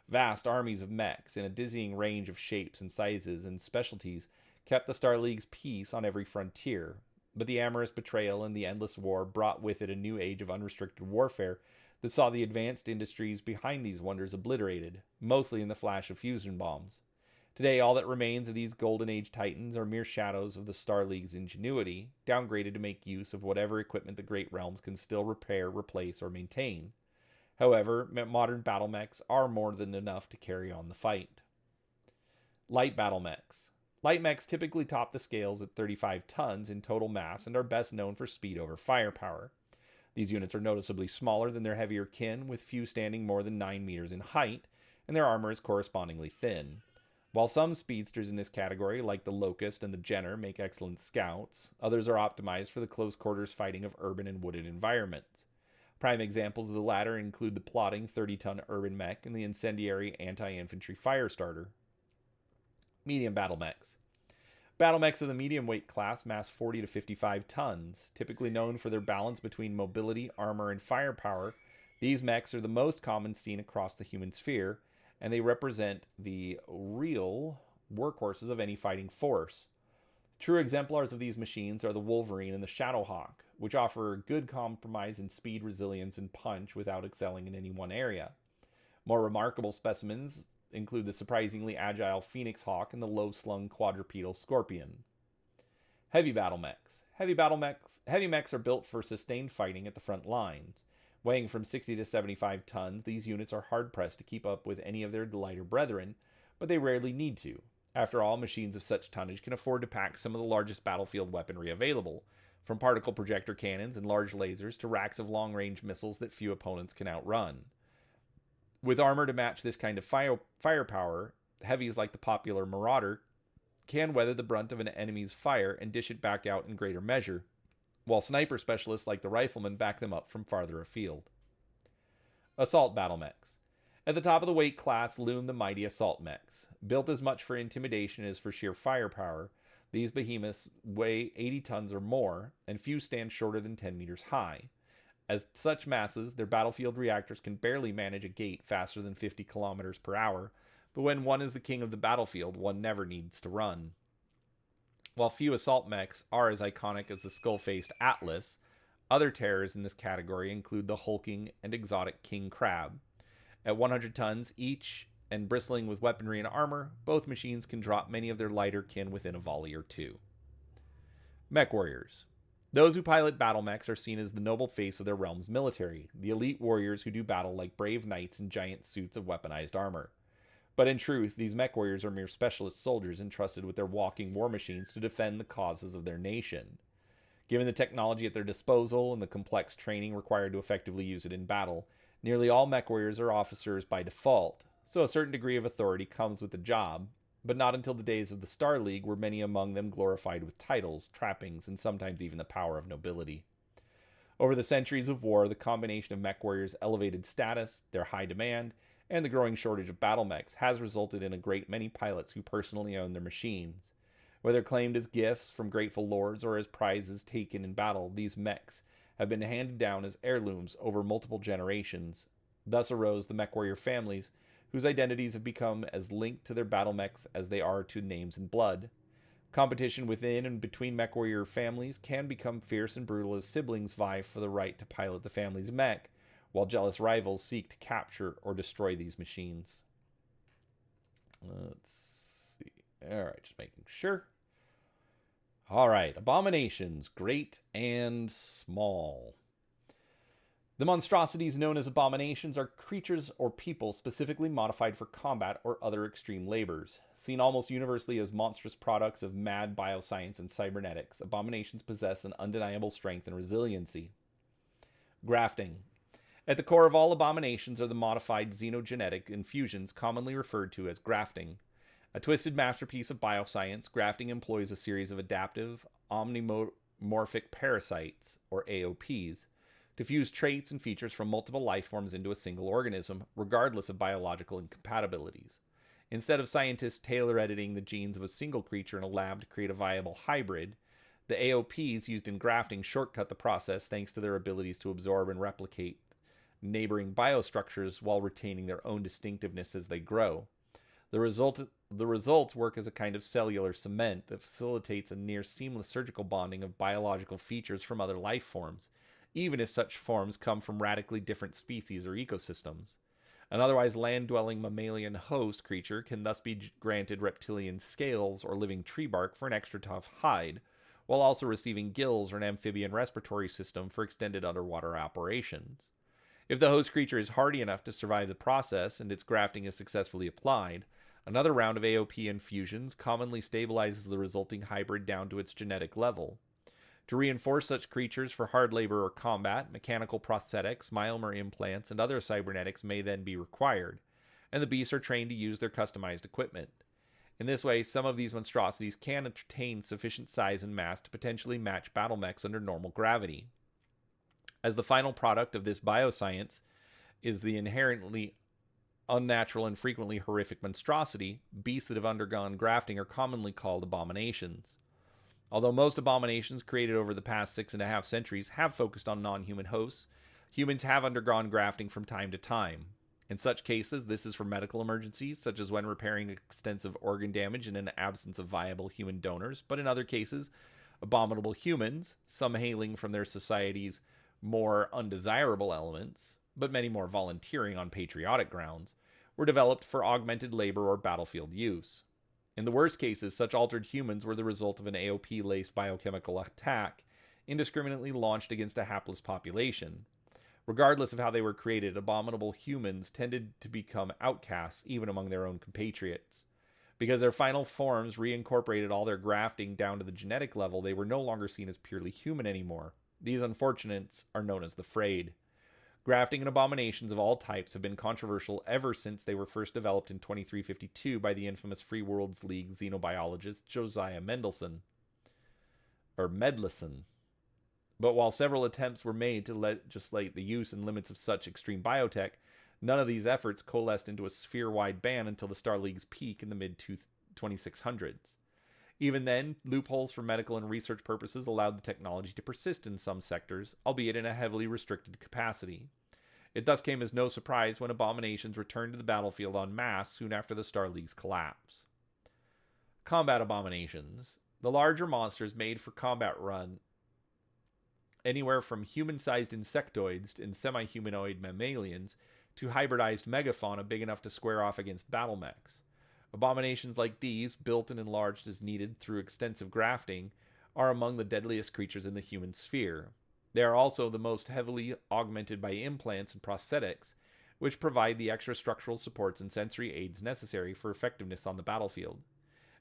Vast armies of mechs in a dizzying range of shapes and sizes and specialties kept the Star League's peace on every frontier, but the amorous betrayal and the endless war brought with it a new age of unrestricted warfare that saw the advanced industries behind these wonders obliterated, mostly in the flash of fusion bombs. Today, all that remains of these Golden Age titans are mere shadows of the Star League's ingenuity, downgraded to make use of whatever equipment the Great Realms can still repair, replace, or maintain. However, modern battlemechs are more than enough to carry on the fight. Light battlemechs. Light mechs typically top the scales at 35 tons in total mass and are best known for speed over firepower. These units are noticeably smaller than their heavier kin, with few standing more than 9 meters in height, and their armor is correspondingly thin. While some speedsters in this category, like the Locust and the Jenner, make excellent scouts, others are optimized for the close quarters fighting of urban and wooded environments. Prime examples of the latter include the plotting 30-ton urban mech and the incendiary anti-infantry firestarter. Medium battlemechs. Battlemechs of the medium weight class mass 40 to 55 tons. Typically known for their balance between mobility, armor, and firepower, these mechs are the most common seen across the human sphere, and they represent the real workhorses of any fighting force. True exemplars of these machines are the Wolverine and the Shadowhawk, which offer a good compromise in speed, resilience, and punch without excelling in any one area. More remarkable specimens include the surprisingly agile Phoenix Hawk and the low-slung quadrupedal Scorpion. Heavy battlemechs. Heavy mechs are built for sustained fighting at the front lines. Weighing from 60 to 75 tons, these units are hard-pressed to keep up with any of their lighter brethren, but they rarely need to. After all, machines of such tonnage can afford to pack some of the largest battlefield weaponry available, from particle projector cannons and large lasers to racks of long-range missiles that few opponents can outrun. With armor to match this kind of firepower, heavies like the popular Marauder can weather the brunt of an enemy's fire and dish it back out in greater measure, while sniper specialists like the Rifleman back them up from farther afield. Assault battlemechs. At the top of the weight class loom the mighty assault mechs. Built as much for intimidation as for sheer firepower, these behemoths weigh 80 tons or more, and few stand shorter than 10 meters high. As such masses, their battlefield reactors can barely manage a gait faster than 50 kilometers per hour, but when one is the king of the battlefield, one never needs to run. While few assault mechs are as iconic as the skull-faced Atlas, other terrors in this category include the hulking and exotic King Crab. At 100 tons each and bristling with weaponry and armor, both machines can drop many of their lighter kin within a volley or two. Mech warriors. Those who pilot battle mechs are seen as the noble face of their realm's military, the elite warriors who do battle like brave knights in giant suits of weaponized armor. But in truth, these mech warriors are mere specialist soldiers entrusted with their walking war machines to defend the causes of their nation. Given the technology at their disposal and the complex training required to effectively use it in battle, nearly all mech warriors are officers by default, so a certain degree of authority comes with the job, but not until the days of the Star League were many among them glorified with titles, trappings, and sometimes even the power of nobility. Over the centuries of war, the combination of mech warriors' elevated status, their high demand, and the growing shortage of battle mechs has resulted in a great many pilots who personally own their machines. Whether claimed as gifts from grateful lords or as prizes taken in battle, these mechs have been handed down as heirlooms over multiple generations. Thus arose the mech warrior families, whose identities have become as linked to their battle mechs as they are to names and blood. Competition within and between mech warrior families can become fierce and brutal as siblings vie for the right to pilot the family's mech, while jealous rivals seek to capture or destroy these machines. Let's see. Alright, just making sure. Alright, abominations, great and small. The monstrosities known as abominations are creatures or people specifically modified for combat or other extreme labors. Seen almost universally as monstrous products of mad bioscience and cybernetics, abominations possess an undeniable strength and resiliency. Grafting. At the core of all abominations are the modified xenogenetic infusions commonly referred to as grafting. A twisted masterpiece of bioscience, grafting employs a series of adaptive, omnimorphic parasites, or AOPs, to fuse traits and features from multiple life forms into a single organism, regardless of biological incompatibilities. Instead of scientists tailor editing the genes of a single creature in a lab to create a viable hybrid, the AOPs used in grafting shortcut the process thanks to their abilities to absorb and replicate neighboring biostructures while retaining their own distinctiveness as they grow. The results work as a kind of cellular cement that facilitates a near seamless surgical bonding of biological features from other life forms, even if such forms come from radically different species or ecosystems. An otherwise land-dwelling mammalian host creature can thus be granted reptilian scales or living tree bark for an extra tough hide, while also receiving gills or an amphibian respiratory system for extended underwater operations. If the host creature is hardy enough to survive the process and its grafting is successfully applied, another round of AOP infusions commonly stabilizes the resulting hybrid down to its genetic level. To reinforce such creatures for hard labor or combat, mechanical prosthetics, myomer implants, and other cybernetics may then be required, and the beasts are trained to use their customized equipment. In this way, some of these monstrosities can attain sufficient size and mass to potentially match battle mechs under normal gravity. As the final product of this bioscience is the inherently unnatural and frequently horrific monstrosity, beasts that have undergone grafting are commonly called abominations. Although most abominations created over the past 6.5 centuries have focused on non-human hosts, humans have undergone grafting from time to time. In such cases, this is for medical emergencies, such as when repairing extensive organ damage in an absence of viable human donors, but in other cases, abominable humans, some hailing from their society's more undesirable elements, but many more volunteering on patriotic grounds, were developed for augmented labor or battlefield use. In the worst cases, such altered humans were the result of an AOP-laced biochemical attack indiscriminately launched against a hapless population. Regardless of how they were created, abominable humans tended to become outcasts even among their own compatriots. Because their final forms reincorporated all their grafting down to the genetic level, they were no longer seen as purely human anymore. These unfortunates are known as the Frayed. Grafting and abominations of all types have been controversial ever since they were first developed in 2352 by the infamous Free Worlds League xenobiologist Josiah Mendelssohn. But while several attempts were made to legislate the use and limits of such extreme biotech, none of these efforts coalesced into a sphere-wide ban until the Star League's peak in the mid-2600s. Even then, loopholes for medical and research purposes allowed the technology to persist in some sectors, albeit in a heavily restricted capacity. It thus came as no surprise when abominations returned to the battlefield en masse soon after the Star League's collapse. Combat abominations. The larger monsters made for combat run anywhere from human-sized insectoids and semi-humanoid mammalians to hybridized megafauna big enough to square off against battle mechs. Abominations like these, built and enlarged as needed through extensive grafting, are among the deadliest creatures in the human sphere. They are also the most heavily augmented by implants and prosthetics, which provide the extra structural supports and sensory aids necessary for effectiveness on the battlefield.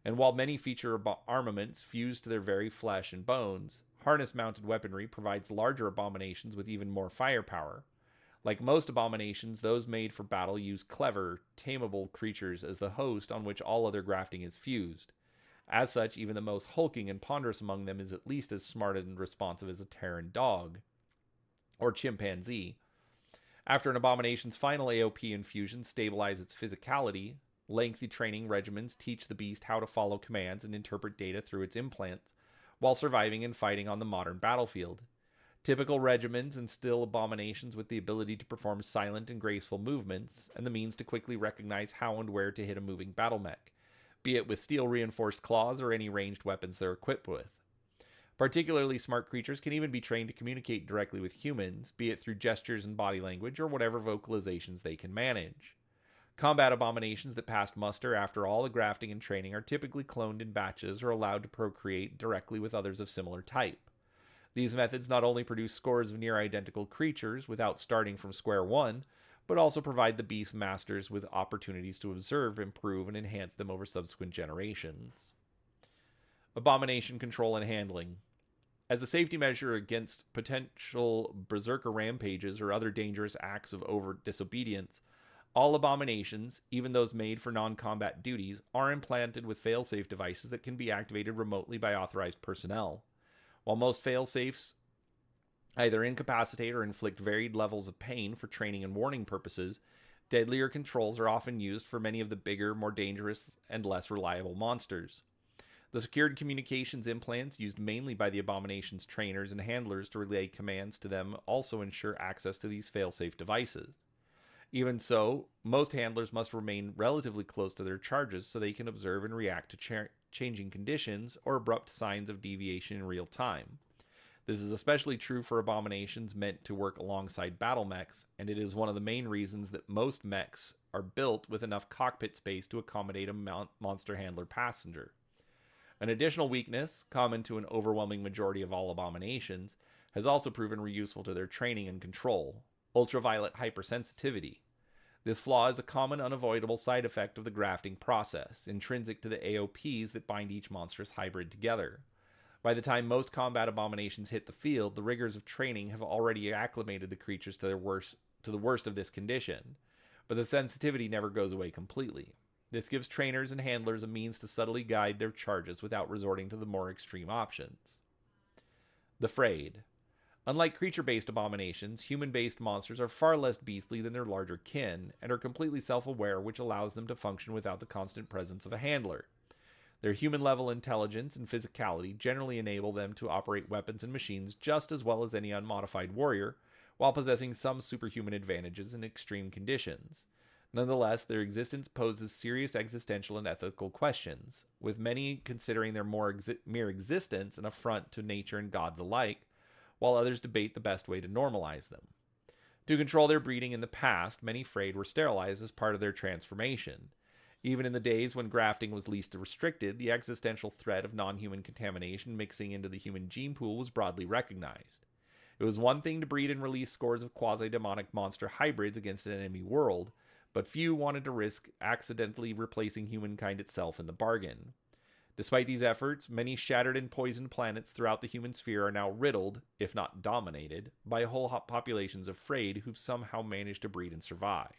And while many feature armaments fused to their very flesh and bones, harness-mounted weaponry provides larger abominations with even more firepower. Like most abominations, those made for battle use clever, tameable creatures as the host on which all other grafting is fused. As such, even the most hulking and ponderous among them is at least as smart and responsive as a Terran dog, or chimpanzee. After an abomination's final AOP infusion stabilize its physicality, lengthy training regimens teach the beast how to follow commands and interpret data through its implants, while surviving and fighting on the modern battlefield. Typical regimens instill abominations with the ability to perform silent and graceful movements, and the means to quickly recognize how and where to hit a moving battle mech, be it with steel-reinforced claws or any ranged weapons they're equipped with. Particularly smart creatures can even be trained to communicate directly with humans, be it through gestures and body language or whatever vocalizations they can manage. Combat abominations that passed muster after all the grafting and training are typically cloned in batches or allowed to procreate directly with others of similar type. These methods not only produce scores of near identical creatures without starting from square one, but also provide the beast masters with opportunities to observe, improve, and enhance them over subsequent generations. Abomination control and handling. As a safety measure against potential berserker rampages or other dangerous acts of overt disobedience, all abominations, even those made for non-combat duties, are implanted with fail-safe devices that can be activated remotely by authorized personnel. While most fail-safes either incapacitate or inflict varied levels of pain for training and warning purposes, deadlier controls are often used for many of the bigger, more dangerous, and less reliable monsters. The secured communications implants used mainly by the Abomination's trainers and handlers to relay commands to them also ensure access to these fail-safe devices. Even so, most handlers must remain relatively close to their charges so they can observe and react to changing conditions or abrupt signs of deviation in real time. This is especially true for abominations meant to work alongside battle mechs, and it is one of the main reasons that most mechs are built with enough cockpit space to accommodate a monster handler passenger. An additional weakness, common to an overwhelming majority of all abominations, has also proven useful to their training and control: ultraviolet hypersensitivity. This flaw is a common unavoidable side effect of the grafting process, intrinsic to the AOPs that bind each monstrous hybrid together. By the time most combat abominations hit the field, the rigors of training have already acclimated the creatures to the worst of this condition, but the sensitivity never goes away completely. This gives trainers and handlers a means to subtly guide their charges without resorting to the more extreme options. The Frayed. Unlike creature-based abominations, human-based monsters are far less beastly than their larger kin, and are completely self-aware, which allows them to function without the constant presence of a handler. Their human-level intelligence and physicality generally enable them to operate weapons and machines just as well as any unmodified warrior, while possessing some superhuman advantages in extreme conditions. Nonetheless, their existence poses serious existential and ethical questions, with many considering their mere existence an affront to nature and gods alike, while others debate the best way to normalize them. To control their breeding in the past, many Frayed were sterilized as part of their transformation. Even in the days when grafting was least restricted, the existential threat of non-human contamination mixing into the human gene pool was broadly recognized. It was one thing to breed and release scores of quasi-demonic monster hybrids against an enemy world, but few wanted to risk accidentally replacing humankind itself in the bargain. Despite these efforts, many shattered and poisoned planets throughout the human sphere are now riddled, if not dominated, by whole populations of Frayed who've somehow managed to breed and survive.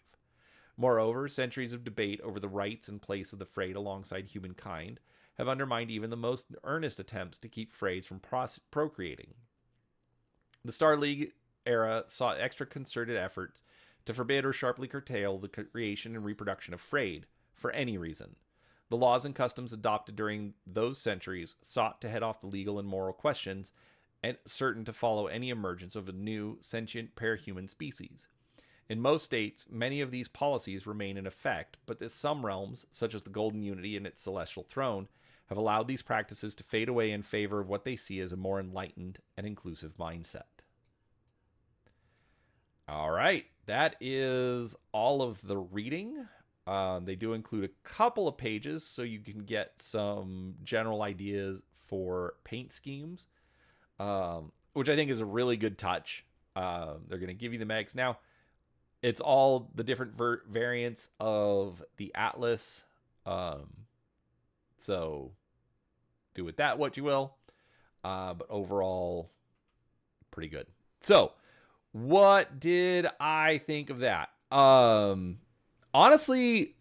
Moreover, centuries of debate over the rights and place of the Frayed alongside humankind have undermined even the most earnest attempts to keep Frayed from procreating. The Star League era saw extra concerted efforts to forbid or sharply curtail the creation and reproduction of Frayed, for any reason. The laws and customs adopted during those centuries sought to head off the legal and moral questions and certain to follow any emergence of a new, sentient parahuman species. In most states, many of these policies remain in effect, but in some realms, such as the Golden Unity and its Celestial Throne, have allowed these practices to fade away in favor of what they see as a more enlightened and inclusive mindset. All right, that is all of the reading. They do include a couple of pages so you can get some general ideas for paint schemes, which I think is a really good touch. They're going to give you the megs. Now, it's all the different variants of the Atlas. So do with that what you will. But overall, pretty good. So, what did I think of that? Honestly,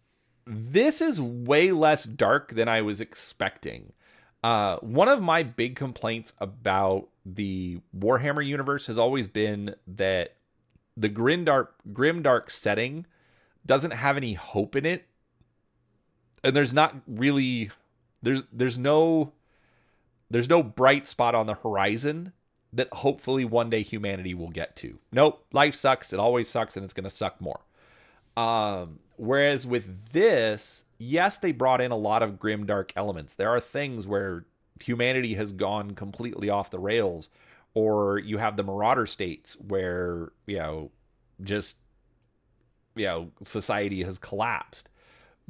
this is way less dark than I was expecting. One of my big complaints about the Warhammer universe has always been that the grimdark setting doesn't have any hope in it, and there's not really there's no bright spot on the horizon that hopefully one day humanity will get to. Nope, life sucks. It always sucks, and it's going to suck more. Whereas with this, yes, they brought in a lot of grimdark elements. There are things where humanity has gone completely off the rails, or you have the Marauder states where, society has collapsed.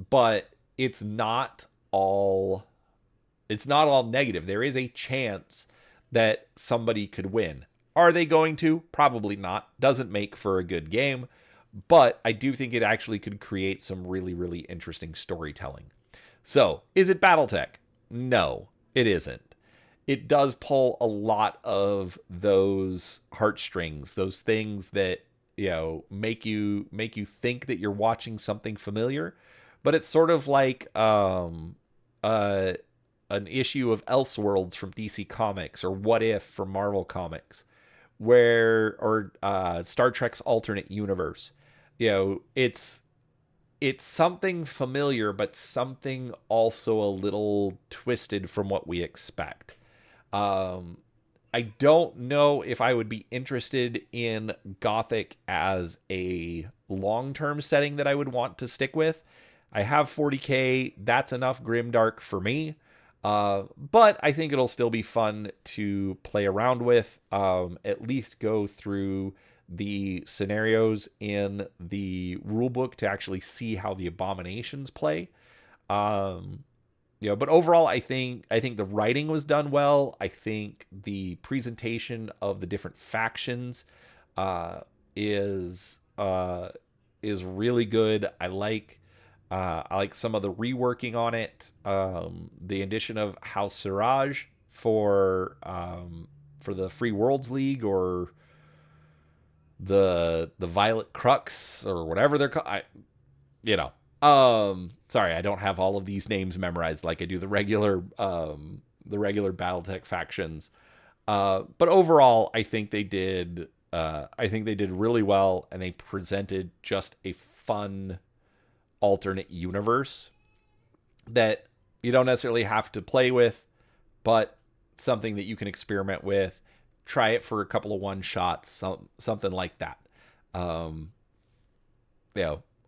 But it's not all negative. There is a chance that somebody could win. Are they going to? Probably not. Doesn't make for a good game, but I do think it actually could create some really, really interesting storytelling. So, is it Battletech? No, it isn't. It does pull a lot of those heartstrings, those things that, make you think that you're watching something familiar, but it's sort of like uh an issue of Elseworlds from DC Comics, or What If from Marvel Comics, or Star Trek's alternate universe. It's something familiar, but something also a little twisted from what we expect. I don't know if I would be interested in Gothic as a long-term setting that I would want to stick with. I have 40K. That's enough grimdark for me. But I think it'll still be fun to play around with, at least go through the scenarios in the rulebook to actually see how the abominations play. But overall, I think the writing was done well. I think the presentation of the different factions is really good. I like some of the reworking on it. The addition of House Siraj for the Free Worlds League, or the Violet Crux, or whatever they're called. Sorry, I don't have all of these names memorized like I do the regular Battletech factions. But overall, I think they did really well, and they presented just a fun alternate universe that you don't necessarily have to play with, but something that you can experiment with. Try it for a couple of one shots, something like that.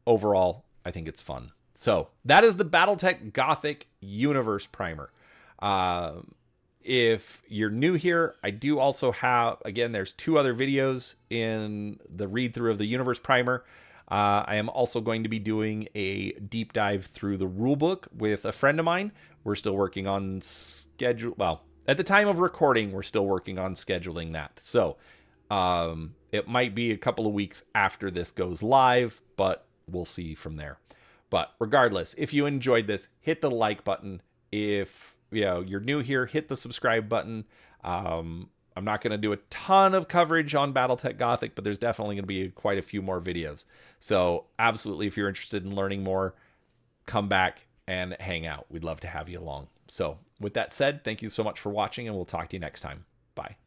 Overall, I think it's fun. So that is the Battletech Gothic Universe Primer. If you're new here, I do also have, again, there's 2 other videos in the read through of the Universe Primer. I am also going to be doing a deep dive through the rulebook with a friend of mine. We're still working on schedule. Well, at the time of recording, we're still working on scheduling that. So it might be a couple of weeks after this goes live, but we'll see from there. But regardless, if you enjoyed this, hit the like button. If you're new here, hit the subscribe button. I'm not going to do a ton of coverage on Battletech Gothic, but there's definitely going to be quite a few more videos. So absolutely, if you're interested in learning more, come back and hang out. We'd love to have you along. So with that said, thank you so much for watching, and we'll talk to you next time. Bye.